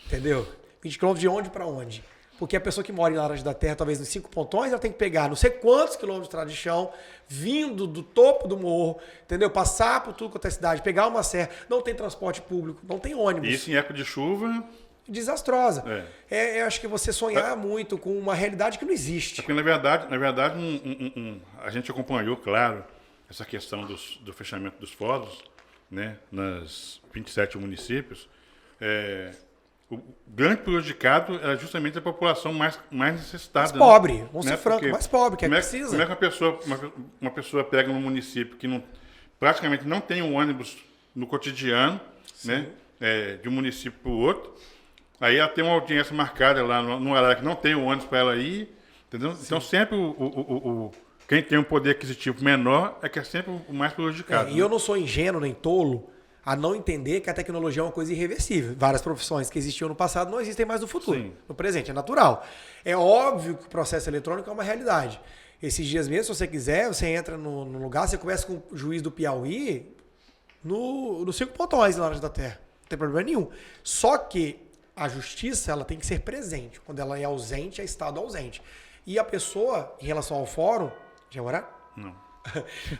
S3: Entendeu? 20 quilômetros de onde para onde? Porque a pessoa que mora em Laranja da Terra, talvez nos 5 pontões, ela tem que pegar não sei quantos quilômetros de estrada de chão, vindo do topo do morro, entendeu? Passar por tudo quanto é cidade, pegar uma serra, não tem transporte público, não tem ônibus.
S1: Isso em época de chuva.
S3: Desastrosa. Eu acho que você sonhar muito com uma realidade que não existe.
S1: Porque, na verdade a gente acompanhou, claro, essa questão do fechamento dos fóruns, né, nas 27 municípios. O grande prejudicado era justamente a população mais necessitada.
S3: Mais pobre,
S1: né?
S3: vamos ser francos, mais pobre, que precisa.
S1: Como é que uma pessoa pega num município que praticamente não tem um ônibus no cotidiano, né, de um município para o outro, aí ela tem uma audiência marcada lá no horário que não tem o ônibus para ela ir, entendeu? Sim. Então sempre quem tem um poder aquisitivo menor é que é sempre o mais prejudicado.
S3: E eu não sou ingênuo nem tolo a não entender que a tecnologia é uma coisa irreversível. Várias profissões que existiam no passado não existem mais no futuro.
S1: Sim.
S3: No presente, é natural. É óbvio que o processo eletrônico é uma realidade. Esses dias mesmo, se você quiser, você entra no lugar, você conversa com o juiz do Piauí no 5 pontões lá da Terra. Não tem problema nenhum. Só que a justiça ela tem que ser presente. Quando ela é ausente, é estado ausente. E a pessoa, em relação ao fórum... Já orar?
S1: Não.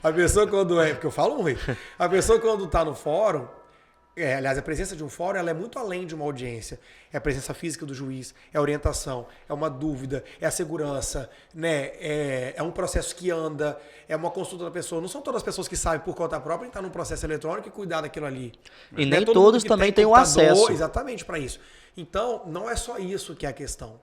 S3: A pessoa quando porque eu falo muito, a pessoa quando está no fórum, aliás, a presença de um fórum ela é muito além de uma audiência. É a presença física do juiz, é a orientação, é uma dúvida, é a segurança, né? É um processo que anda, é uma consulta da pessoa. Não são todas as pessoas que sabem por conta própria estar num processo eletrônico e cuidar daquilo ali.
S2: E nem todos também têm o acesso.
S3: Exatamente para isso. Então, não é só isso que é a questão.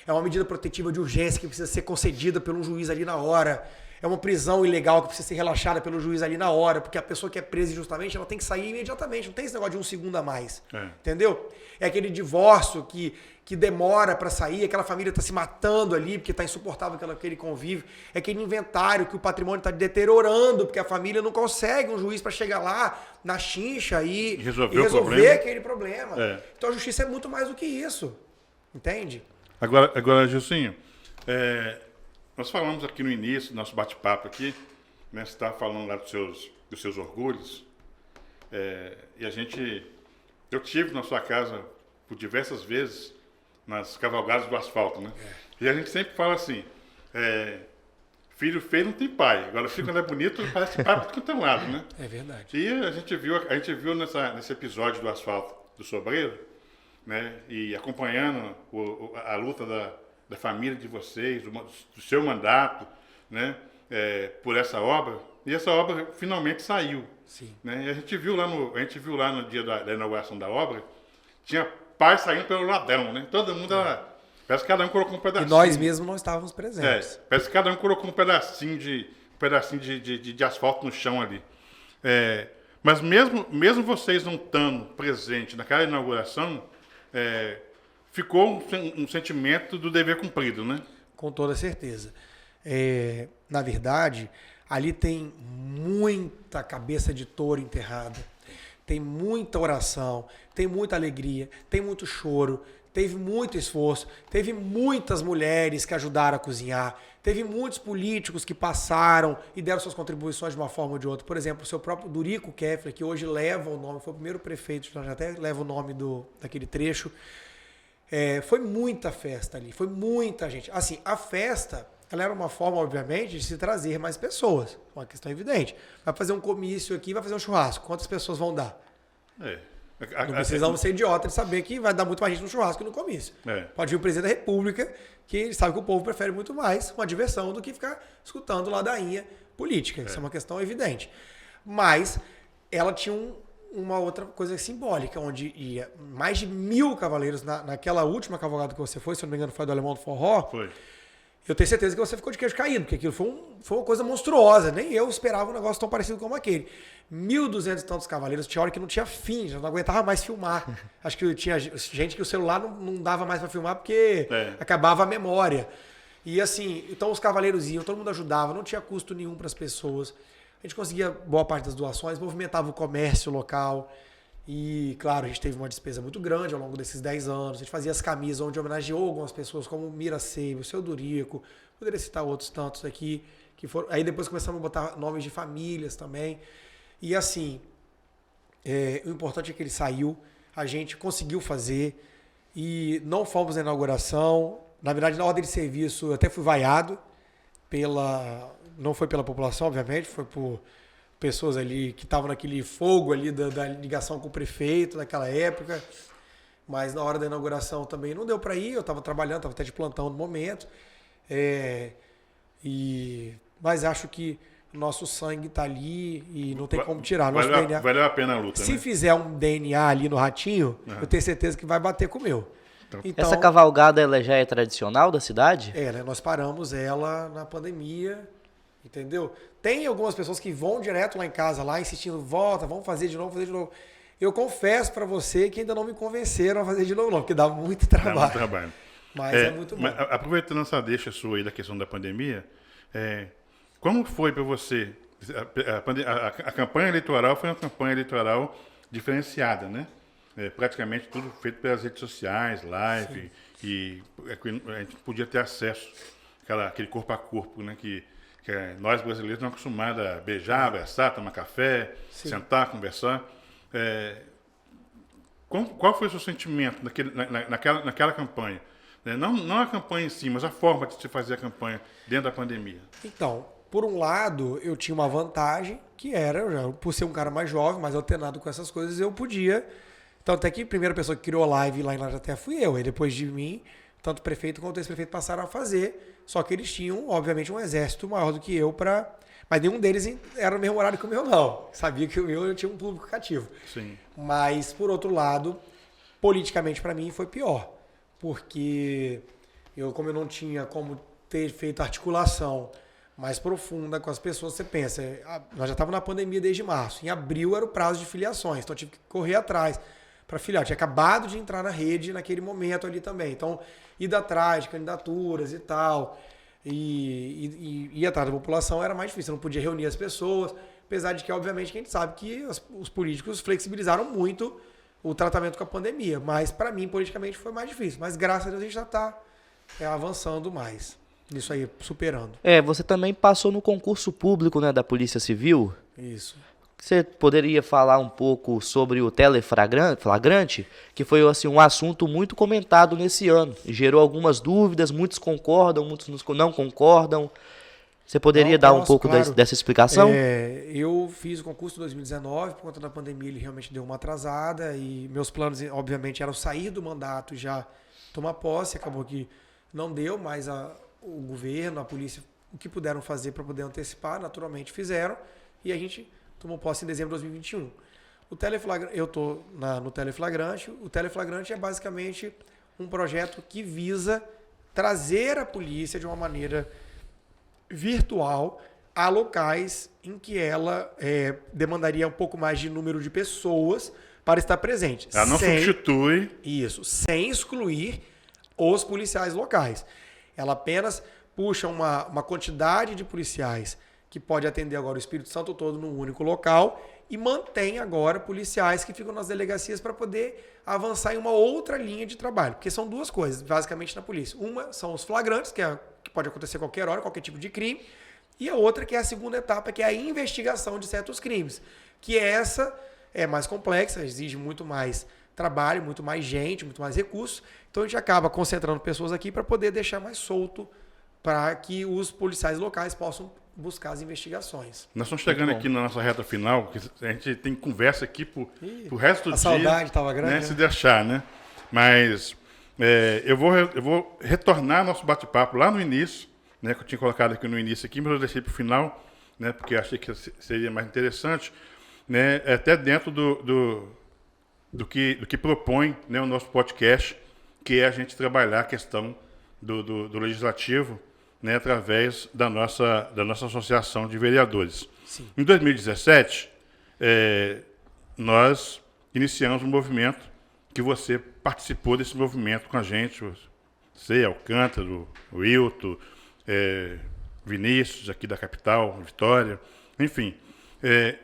S3: É uma medida protetiva de urgência que precisa ser concedida pelo juiz ali na hora. É uma prisão ilegal que precisa ser relaxada pelo juiz ali na hora, porque a pessoa que é presa injustamente, ela tem que sair imediatamente. Não tem esse negócio de um segundo a mais. Entendeu? É aquele divórcio que demora para sair, aquela família está se matando ali porque está insuportável aquele convívio. É aquele inventário que o patrimônio está deteriorando porque a família não consegue um juiz para chegar lá na chincha e resolver aquele problema. Então a justiça é muito mais do que isso. Entende?
S1: Agora Gilcinho, nós falamos aqui no início do nosso bate-papo aqui, né, você estava falando lá dos seus orgulhos, e eu tive na sua casa por diversas vezes nas cavalgadas do asfalto, né? E a gente sempre fala assim, filho feio não tem pai, agora filho quando é bonito parece pai por todo lado, né?
S3: É verdade.
S1: E a gente viu nesse episódio do asfalto do Sobreiro, né, e acompanhando a luta da família de vocês, do seu mandato, né, por essa obra, e essa obra finalmente saiu.
S3: Sim.
S1: Né, e a gente viu lá no dia da inauguração da obra, tinha pai saindo pelo ladrão, né? Todo mundo parece que cada um colocou um pedacinho.
S3: E nós mesmos não estávamos presentes.
S1: Parece que cada um colocou um pedacinho de asfalto no chão ali. Mas mesmo vocês não estando presentes naquela inauguração, ficou um sentimento do dever cumprido, né?
S3: Com toda certeza. Na verdade, ali tem muita cabeça de touro enterrada, tem muita oração, tem muita alegria, tem muito choro, teve muito esforço, teve muitas mulheres que ajudaram a cozinhar, teve muitos políticos que passaram e deram suas contribuições de uma forma ou de outra. Por exemplo, o seu próprio Dorico Keffler, que hoje leva o nome, foi o primeiro prefeito, já até leva o nome daquele trecho. Foi muita festa ali, foi muita gente. Assim, a festa, ela era uma forma, obviamente, de se trazer mais pessoas, uma questão evidente. Vai fazer um comício aqui, vai fazer um churrasco, quantas pessoas vão dar? Não precisamos ser idiota de saber que vai dar muito mais gente no churrasco que no comício. Pode vir o presidente da República, que ele sabe que o povo prefere muito mais uma diversão do que ficar escutando ladainha política. Isso é uma questão evidente. Mas ela tinha uma outra coisa simbólica, onde ia mais de 1.000 cavaleiros naquela última cavalgada que você foi, se eu não me engano foi do Alemão do Forró.
S1: Foi.
S3: Eu tenho certeza que você ficou de queijo caído, porque aquilo foi uma coisa monstruosa. Nem eu esperava um negócio tão parecido como aquele. 1.200 e tantos cavaleiros, tinha hora que não tinha fim, já não aguentava mais filmar. Acho que tinha gente que o celular não dava mais para filmar porque acabava a memória. E assim, então os cavaleiros iam, todo mundo ajudava, não tinha custo nenhum para as pessoas. A gente conseguia boa parte das doações, movimentava o comércio local. E, claro, a gente teve uma despesa muito grande ao longo desses 10 anos. A gente fazia as camisas onde homenageou algumas pessoas, como Mira Seibo, o seu Dorico. Poderia citar outros tantos aqui. Que foram. Aí depois começamos a botar nomes de famílias também. E assim, o importante é que ele saiu, a gente conseguiu fazer e não fomos na inauguração. Na verdade, na ordem de serviço, eu até fui vaiado não foi pela população, obviamente, foi por pessoas ali que estavam naquele fogo ali da ligação com o prefeito naquela época. Mas na hora da inauguração também não deu para ir, eu estava trabalhando, estava até de plantão no momento. Mas acho que o nosso sangue está ali e não tem como tirar. Nosso DNA,
S1: valeu a pena a luta,
S3: se
S1: né?
S3: fizer um DNA ali no ratinho, eu tenho certeza que vai bater com o meu. Então,
S2: essa cavalgada ela já é tradicional da cidade?
S3: né? Nós paramos ela na pandemia, entendeu? Tem algumas pessoas que vão direto lá em casa, lá insistindo, volta, vamos fazer de novo. Eu confesso para você que ainda não me convenceram a fazer de novo, não, porque dá muito trabalho.
S1: Dá muito trabalho.
S3: Mas é muito bom.
S1: Mas, aproveitando essa deixa sua aí da questão da pandemia, como foi para você? A campanha eleitoral foi uma campanha eleitoral diferenciada, né? Praticamente tudo feito pelas redes sociais, live, e a gente podia ter acesso àquele corpo a corpo, né? Que nós brasileiros não acostumados a beijar, abraçar, tomar café, sentar, conversar. Qual foi o seu sentimento naquela campanha? Não a campanha em si, mas a forma de se fazer a campanha dentro da pandemia.
S3: Então, por um lado, eu tinha uma vantagem, que era, por ser um cara mais jovem, mais alternado com essas coisas, eu podia. Então, até que a primeira pessoa que criou a live lá em Laraté fui eu. E depois de mim, tanto o prefeito quanto o ex-prefeito passaram a fazer. Só que eles tinham, obviamente, um exército maior do que eu para. Mas nenhum deles era no mesmo horário que o meu, não. Sabia que o meu eu tinha um público cativo.
S1: Sim.
S3: Mas, por outro lado, politicamente para mim foi pior. Porque como eu não tinha como ter feito articulação mais profunda com as pessoas, você pensa, nós já estávamos na pandemia desde março. Em abril era o prazo de filiações, então eu tive que correr atrás para filiar. Eu tinha acabado de entrar na rede naquele momento ali também. Então, ir atrás de candidaturas e tal. E ir atrás da população era mais difícil. Eu não podia reunir as pessoas. Apesar de que, obviamente, a gente sabe que os políticos flexibilizaram muito o tratamento com a pandemia. Mas, para mim, politicamente, foi mais difícil. Mas, graças a Deus, a gente já está avançando mais. Isso aí, superando.
S2: Você também passou no concurso público, né, da Polícia Civil.
S3: Isso.
S2: Você poderia falar um pouco sobre o teleflagrante, que foi assim, um assunto muito comentado nesse ano. Gerou algumas dúvidas, muitos concordam, muitos não concordam. Você poderia dar um pouco
S3: claro.
S2: dessa explicação?
S3: Eu fiz o concurso em 2019, por conta da pandemia ele realmente deu uma atrasada e meus planos, obviamente, eram sair do mandato e já tomar posse. Acabou que não deu, mas o governo, a polícia, o que puderam fazer para poder antecipar, naturalmente fizeram e a gente tomou posse em dezembro de 2021. Eu estou no teleflagrante. O teleflagrante é basicamente um projeto que visa trazer a polícia de uma maneira virtual a locais em que ela demandaria um pouco mais de número de pessoas para estar presente.
S1: Ela não substitui.
S3: Isso, sem excluir os policiais locais. Ela apenas puxa uma quantidade de policiais que pode atender agora o Espírito Santo todo num único local e mantém agora policiais que ficam nas delegacias para poder avançar em uma outra linha de trabalho. Porque são duas coisas, basicamente, na polícia. Uma são os flagrantes, que pode acontecer a qualquer hora, qualquer tipo de crime. E a outra, que é a segunda etapa, que é a investigação de certos crimes. Que essa é mais complexa, exige muito mais trabalho, muito mais gente, muito mais recursos. Então a gente acaba concentrando pessoas aqui para poder deixar mais solto para que os policiais locais possam buscar as investigações.
S1: Nós estamos chegando aqui na nossa reta final, que a gente tem conversa aqui pro resto do dia.
S3: A saudade estava grande,
S1: né? Se deixar, né? Mas eu vou retornar nosso bate-papo lá no início, né? Que eu tinha colocado aqui no início, mas eu deixei para o final, né? Porque eu achei que seria mais interessante, né? Até dentro do que propõe, né, o nosso podcast, que é a gente trabalhar a questão do legislativo, né, através da nossa associação de vereadores.
S3: Sim.
S1: Em 2017, nós iniciamos um movimento que você participou desse movimento com a gente, você, Alcântara, o Wilton, Vinícius, aqui da capital, Vitória, enfim.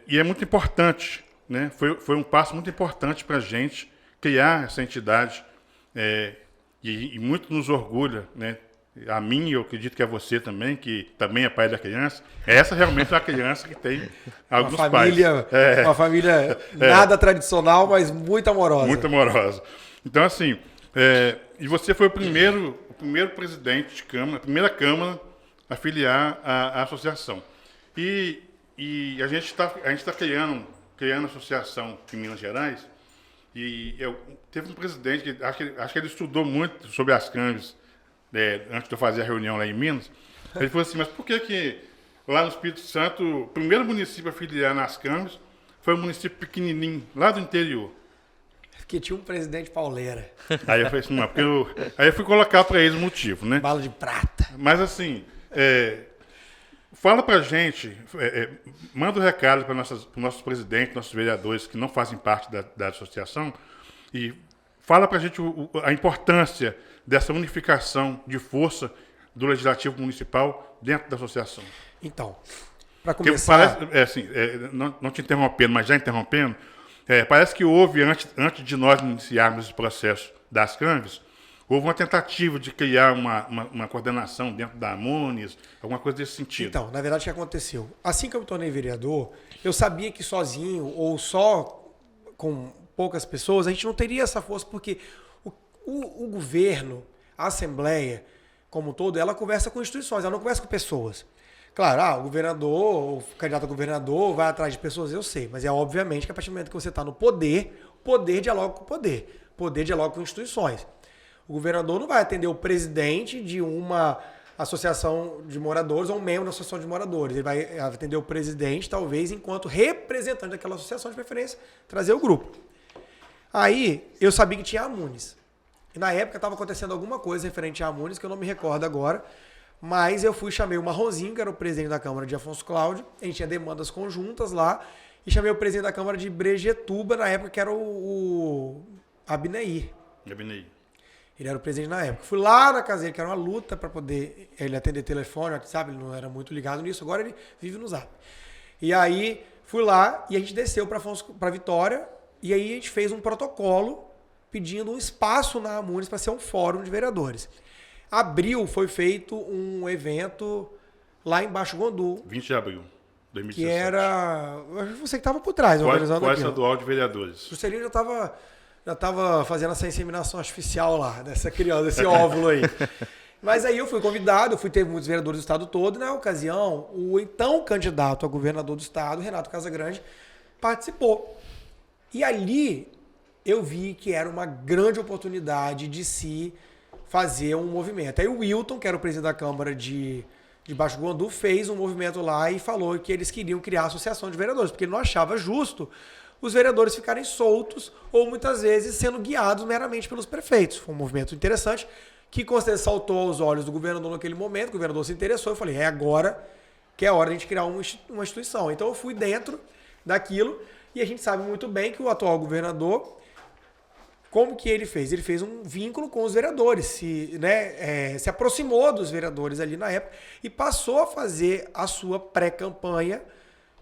S1: E é muito importante, né, foi um passo muito importante para a gente criar essa entidade, e muito nos orgulha, né? A mim, eu acredito que é você também, que também é pai da criança. Essa realmente é uma criança que tem alguns pais.
S3: Uma família nada tradicional, mas muito amorosa.
S1: Muito amorosa. Então, assim, e você foi o primeiro presidente de Câmara, a primeira Câmara a filiar a associação. E a gente está criando associação em Minas Gerais, e teve um presidente que acho que ele estudou muito sobre as câmeras, antes de eu fazer a reunião lá em Minas. Ele falou assim, mas por que lá no Espírito Santo, o primeiro município a filiar nas câmeras foi um município pequenininho, lá do interior?
S3: Porque tinha um presidente pauleira.
S1: Aí eu falei assim, não, aí eu fui colocar para eles o motivo, né?
S3: Bala de prata.
S1: Mas assim, fala pra gente, manda um recado para os nossos presidentes, nossos vereadores que não fazem parte da associação, e fala pra gente a importância dessa unificação de força do Legislativo Municipal dentro da associação.
S3: Então, para começar...
S1: Parece, não te interrompendo, mas já interrompendo, parece que houve, antes de nós iniciarmos esse processo das CANVES, houve uma tentativa de criar uma coordenação dentro da AMUNES, alguma coisa desse sentido.
S3: Então, na verdade, o que aconteceu? Assim que eu me tornei vereador, eu sabia que sozinho ou só com poucas pessoas, a gente não teria essa força, porque o governo, a Assembleia, como um todo, ela conversa com instituições, ela não conversa com pessoas. Claro, o governador, o candidato a governador vai atrás de pessoas, eu sei, mas obviamente que a partir do momento que você está no poder, poder dialoga com o poder dialoga com instituições. O governador não vai atender o presidente de uma associação de moradores ou um membro da associação de moradores. Ele vai atender o presidente, talvez, enquanto representante daquela associação, de preferência, trazer o grupo. Aí, eu sabia que tinha a AMUNES. E na época estava acontecendo alguma coisa referente à AMUNES, que eu não me recordo agora, mas eu chamei o Marronzinho, que era o presidente da Câmara de Afonso Cláudio, a gente tinha demandas conjuntas lá, e chamei o presidente da Câmara de Brejetuba, na época, que era o Abneir. Ele era o presidente na época. Fui lá na casa dele, que era uma luta para poder ele atender telefone, WhatsApp, ele não era muito ligado nisso, agora ele vive no Zap. E aí, fui lá e a gente desceu para Vitória, e aí a gente fez um protocolo pedindo um espaço na AMUNES para ser um fórum de vereadores. Abril foi feito um evento lá em Baixo Guandu,
S1: 20 de abril de 2017.
S3: que era... Você que estava por trás, organizando
S1: Qual
S3: aquilo.
S1: estadual de vereadores.
S3: O Juscelino já tava fazendo essa inseminação artificial lá, dessa criança, desse óvulo aí. Mas aí eu fui convidado, ter muitos vereadores do estado todo, e na ocasião, o então candidato a governador do estado, Renato Casagrande, participou. E ali eu vi que era uma grande oportunidade de se fazer um movimento. Aí o Wilton, que era o presidente da Câmara de Baixo Guandu, fez um movimento lá e falou que eles queriam criar a associação de vereadores, porque ele não achava justo os vereadores ficarem soltos ou muitas vezes sendo guiados meramente pelos prefeitos. Foi um movimento interessante que com certeza saltou aos olhos do governador naquele momento, o governador se interessou, eu falei, é agora que é hora de a gente criar uma instituição. Então eu fui dentro daquilo e a gente sabe muito bem que o atual governador, como que ele fez? Ele fez um vínculo com os vereadores, se aproximou dos vereadores ali na época e passou a fazer a sua pré-campanha,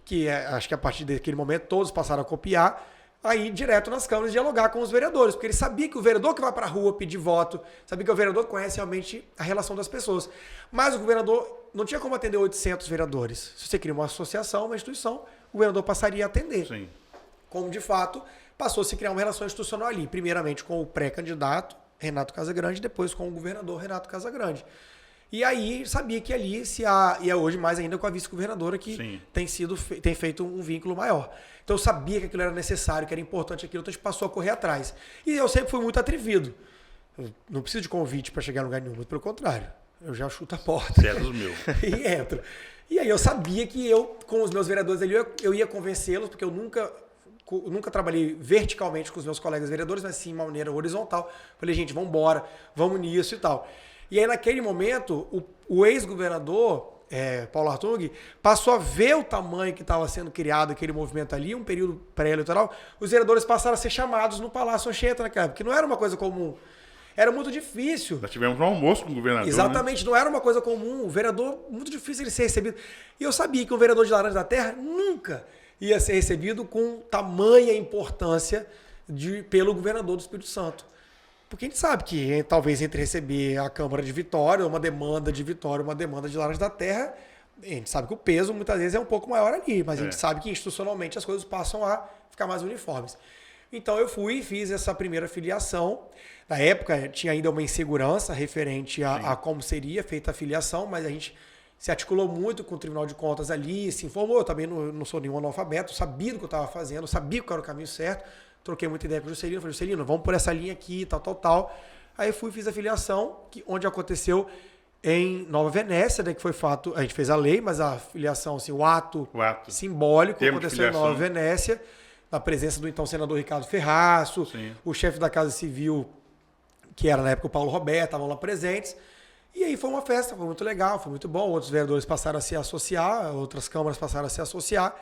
S3: que acho que a partir daquele momento todos passaram a copiar, aí direto nas câmaras dialogar com os vereadores, porque ele sabia que o vereador que vai para a rua pedir voto, sabia que o vereador conhece realmente a relação das pessoas. Mas o governador não tinha como atender 800 vereadores. Se você cria uma associação, uma instituição, o governador passaria a atender.
S1: Sim.
S3: Como de fato passou a se criar uma relação institucional ali, primeiramente com o pré-candidato Renato Casagrande, depois com o governador Renato Casagrande. E aí sabia que ali e é hoje mais ainda com a vice-governadora que tem feito um vínculo maior. Então eu sabia que aquilo era necessário, que era importante aquilo, então a gente passou a correr atrás. E eu sempre fui muito atrevido. Eu não preciso de convite para chegar em lugar nenhum, muito pelo contrário. Eu já chuto a porta.
S1: Você é dos meus.
S3: E entro. E aí eu sabia que eu, com os meus vereadores ali, eu ia convencê-los, porque eu nunca trabalhei verticalmente com os meus colegas vereadores, mas sim de uma maneira horizontal. Falei, gente, vamos embora, vamos nisso e tal. E aí, naquele momento, o ex-governador, Paulo Hartung, passou a ver o tamanho que estava sendo criado aquele movimento ali, um período pré-eleitoral. Os vereadores passaram a ser chamados no Palácio Anchieta naquela época, que não era uma coisa comum. Era muito difícil.
S1: Nós tivemos um almoço com o governador.
S3: Exatamente, né? Não era uma coisa comum. O vereador, muito difícil ele ser recebido. E eu sabia que um vereador de Laranja da Terra nunca ia ser recebido com tamanha importância pelo governador do Espírito Santo. Porque a gente sabe que talvez entre receber a Câmara de Vitória, uma demanda de Vitória, uma demanda de Laranja da Terra, a gente sabe que o peso muitas vezes é um pouco maior ali, mas a gente sabe que institucionalmente as coisas passam a ficar mais uniformes. Então eu fui e fiz essa primeira filiação. Na época tinha ainda uma insegurança referente a como seria feita a filiação, mas a gente se articulou muito com o Tribunal de Contas ali, se informou. Eu também não sou nenhum analfabeto, sabia do que eu estava fazendo, sabia que era o caminho certo. Troquei muita ideia com o Juscelino, falei, Juscelino, vamos por essa linha aqui, tal. Aí fiz a filiação, onde aconteceu em Nova Venécia, né, que foi fato, a gente fez a lei, mas a filiação, assim, o ato simbólico aconteceu em Nova Venécia, na presença do então senador Ricardo Ferraço, o chefe da Casa Civil, que era na época o Paulo Roberto, estavam lá presentes. E aí foi uma festa, foi muito legal, foi muito bom. Outros vereadores passaram a se associar, outras câmaras passaram a se associar.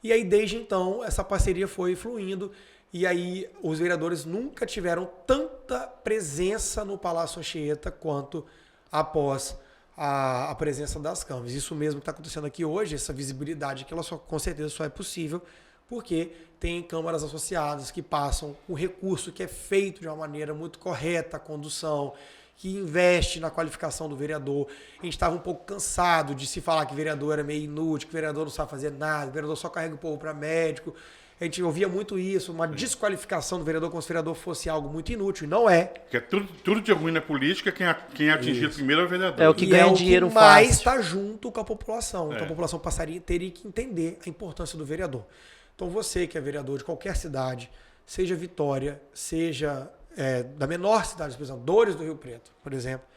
S3: E aí, desde então, essa parceria foi fluindo. E aí, os vereadores nunca tiveram tanta presença no Palácio Anchieta quanto após a presença das câmaras. Isso mesmo que está acontecendo aqui hoje, essa visibilidade, que ela com certeza só é possível porque tem câmaras associadas que passam o recurso que é feito de uma maneira muito correta, a condução, que investe na qualificação do vereador. A gente estava um pouco cansado de se falar que vereador era meio inútil, que vereador não sabe fazer nada, que vereador só carrega o povo para médico. A gente ouvia muito isso, uma desqualificação do vereador como se o vereador fosse algo muito inútil, e não é.
S1: Porque tudo de ruim na política, quem atingir primeiro é o vereador.
S2: É o que ganha dinheiro fácil.
S3: Mas está junto com a população. Então a população teria que entender a importância do vereador. Então você que é vereador de qualquer cidade, seja Vitória, seja da menor cidade, por exemplo, Dores do Rio Preto, por exemplo,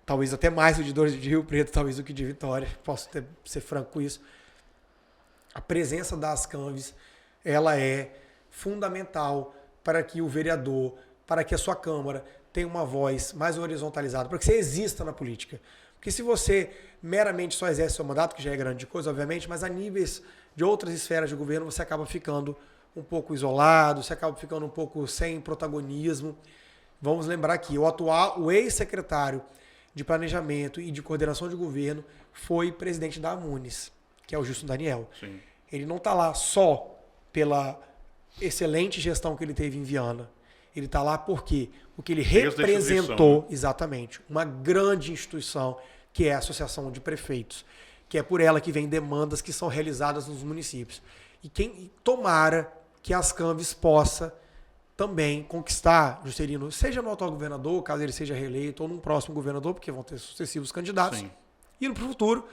S3: talvez até mais o de Dores de Rio Preto, talvez do que de Vitória, posso ser franco com isso. A presença das CANVs, ela é fundamental para que o vereador, para que a sua Câmara tenha uma voz mais horizontalizada, para que você exista na política. Porque se você meramente só exerce seu mandato, que já é grande coisa, obviamente, mas a níveis de outras esferas de governo, você acaba ficando um pouco isolado, você acaba ficando um pouco sem protagonismo. Vamos lembrar que o ex-secretário de Planejamento e de Coordenação de Governo foi presidente da Amunis, que é o Justo Daniel.
S1: Sim.
S3: Ele não está lá só pela excelente gestão que ele teve em Viana. Ele está lá por quê? Porque ele
S1: Desde a
S3: representou,
S1: instituição, né?
S3: exatamente, uma grande instituição, que é a Associação de Prefeitos, que é por ela que vem demandas que são realizadas nos municípios. E quem tomara que as Ascanves possa também conquistar, Juscelino, seja no atual governador, caso ele seja reeleito, ou num próximo governador, porque vão ter sucessivos candidatos,
S1: Sim.
S3: e no futuro,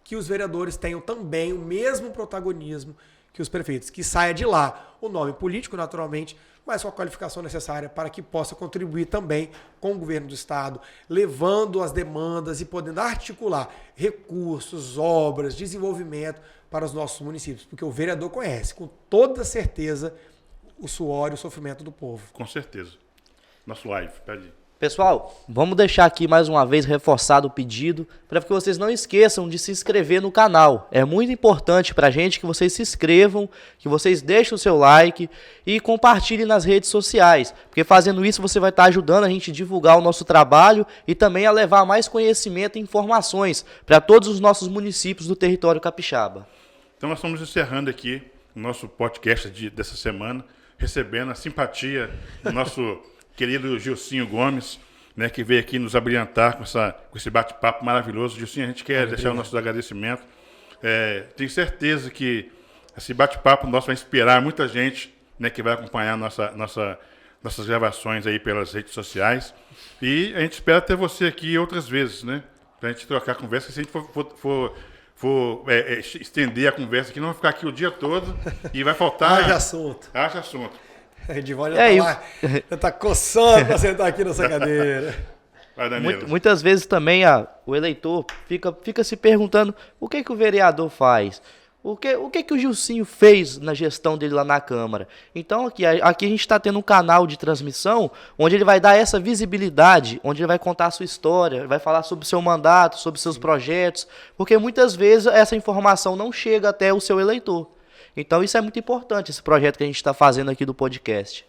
S3: que os vereadores tenham também o mesmo protagonismo que os prefeitos, que saia de lá o nome político, naturalmente, mas com a qualificação necessária para que possa contribuir também com o governo do Estado, levando as demandas e podendo articular recursos, obras, desenvolvimento para os nossos municípios, porque o vereador conhece com toda certeza o suor e o sofrimento do povo.
S1: Com certeza. Nosso live, pede.
S2: Pessoal, vamos deixar aqui mais uma vez reforçado o pedido para que vocês não esqueçam de se inscrever no canal. É muito importante para a gente que vocês se inscrevam, que vocês deixem o seu like e compartilhem nas redes sociais, porque fazendo isso você vai estar ajudando a gente a divulgar o nosso trabalho e também a levar mais conhecimento e informações para todos os nossos municípios do território capixaba.
S1: Então nós estamos encerrando aqui o nosso podcast dessa semana, recebendo a simpatia do nosso querido Gilcinho Gomes, né, que veio aqui nos abrilhantar com esse bate-papo maravilhoso. Gilcinho, a gente quer deixar o nosso agradecimento. Tenho certeza que esse bate-papo nosso vai inspirar muita gente, né, que vai acompanhar nossas gravações aí pelas redes sociais. E a gente espera ter você aqui outras vezes, né, para a gente trocar conversa. Se a gente for estender a conversa aqui, não vai ficar aqui o dia todo e vai faltar...
S3: Haja assunto.
S1: Haja assunto.
S3: Edivaldo já tá coçando para sentar aqui nessa cadeira.
S1: Vai, Danilo.
S2: Muitas vezes também o eleitor fica se perguntando o que o vereador faz, o que o Gilcinho fez na gestão dele lá na Câmara. Então aqui a gente está tendo um canal de transmissão onde ele vai dar essa visibilidade, onde ele vai contar a sua história, vai falar sobre o seu mandato, sobre seus projetos, porque muitas vezes essa informação não chega até o seu eleitor. Então isso é muito importante, esse projeto que a gente está fazendo aqui do podcast.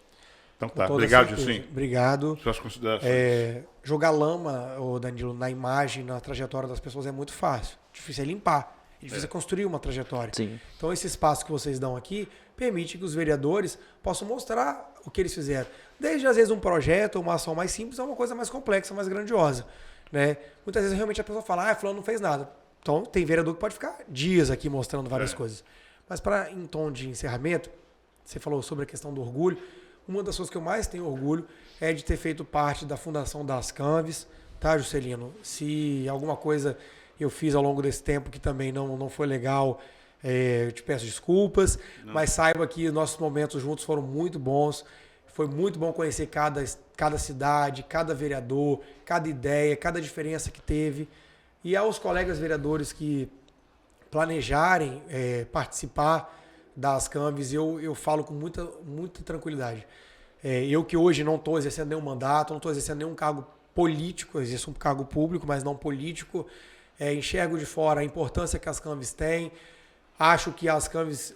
S1: Então tá, obrigado,
S3: certeza.
S1: Gilcinho.
S3: Obrigado.
S1: Suas considerações.
S3: Jogar lama, Danilo, na imagem, na trajetória das pessoas é muito fácil. Difícil é limpar, é difícil construir uma trajetória.
S2: Sim.
S3: Então esse espaço que vocês dão aqui permite que os vereadores possam mostrar o que eles fizeram. Desde às vezes um projeto, uma ação mais simples, a uma coisa mais complexa, mais grandiosa. Né? Muitas vezes realmente a pessoa fala, fulano não fez nada. Então tem vereador que pode ficar dias aqui mostrando várias coisas. Mas em tom de encerramento, você falou sobre a questão do orgulho. Uma das coisas que eu mais tenho orgulho é de ter feito parte da fundação das Ascanves, tá, Juscelino? Se alguma coisa eu fiz ao longo desse tempo que também não foi legal, eu te peço desculpas, mas saiba que nossos momentos juntos foram muito bons. Foi muito bom conhecer cada cidade, cada vereador, cada ideia, cada diferença que teve. E aos colegas vereadores que planejarem participar das Ascanves, eu falo com muita tranquilidade. Eu que hoje não estou exercendo nenhum mandato, não estou exercendo nenhum cargo político, exerço um cargo público, mas não político, enxergo de fora a importância que as Ascanves têm, acho que as Ascanves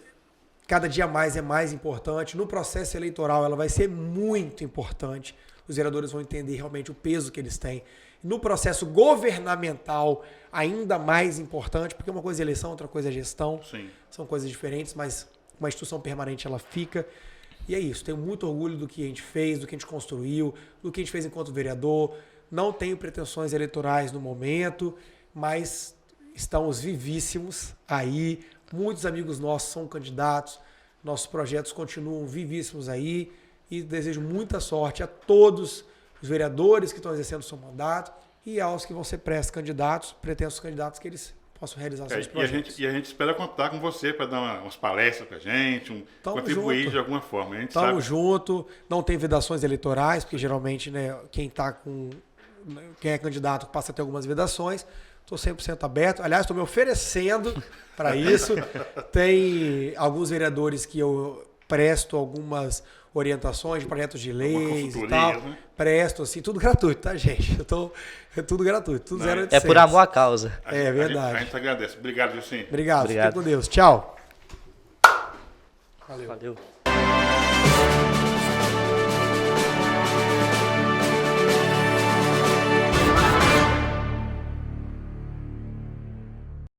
S3: cada dia mais é mais importante. No processo eleitoral ela vai ser muito importante, os vereadores vão entender realmente o peso que eles têm. No processo governamental, ainda mais importante, porque uma coisa é eleição, outra coisa é gestão.
S1: Sim.
S3: São coisas diferentes, mas uma instituição permanente ela fica. E é isso, tenho muito orgulho do que a gente fez, do que a gente construiu, do que a gente fez enquanto vereador. Não tenho pretensões eleitorais no momento, mas estamos vivíssimos aí. Muitos amigos nossos são candidatos, nossos projetos continuam vivíssimos aí. E desejo muita sorte a todos os vereadores que estão exercendo o seu mandato e aos que vão ser pré-candidatos, pretensos candidatos, que eles possam realizar seus projetos.
S1: E a gente espera contar com você para dar umas palestras para a gente, contribuir de alguma forma.
S3: Estamos junto, não tem vedações eleitorais, porque geralmente, né, quem é candidato passa a ter algumas vedações. Estou 100% aberto. Aliás, estou me oferecendo para isso. Tem alguns vereadores que eu presto algumas orientações de projetos de leis e tal. Né? Presto, assim, tudo gratuito, tá, gente? É tudo gratuito, tudo 0800.
S2: É por amor à causa.
S3: É verdade.
S1: A gente agradece. Obrigado, Gilcinho.
S3: Obrigado. Fique com Deus. Tchau.
S2: Valeu.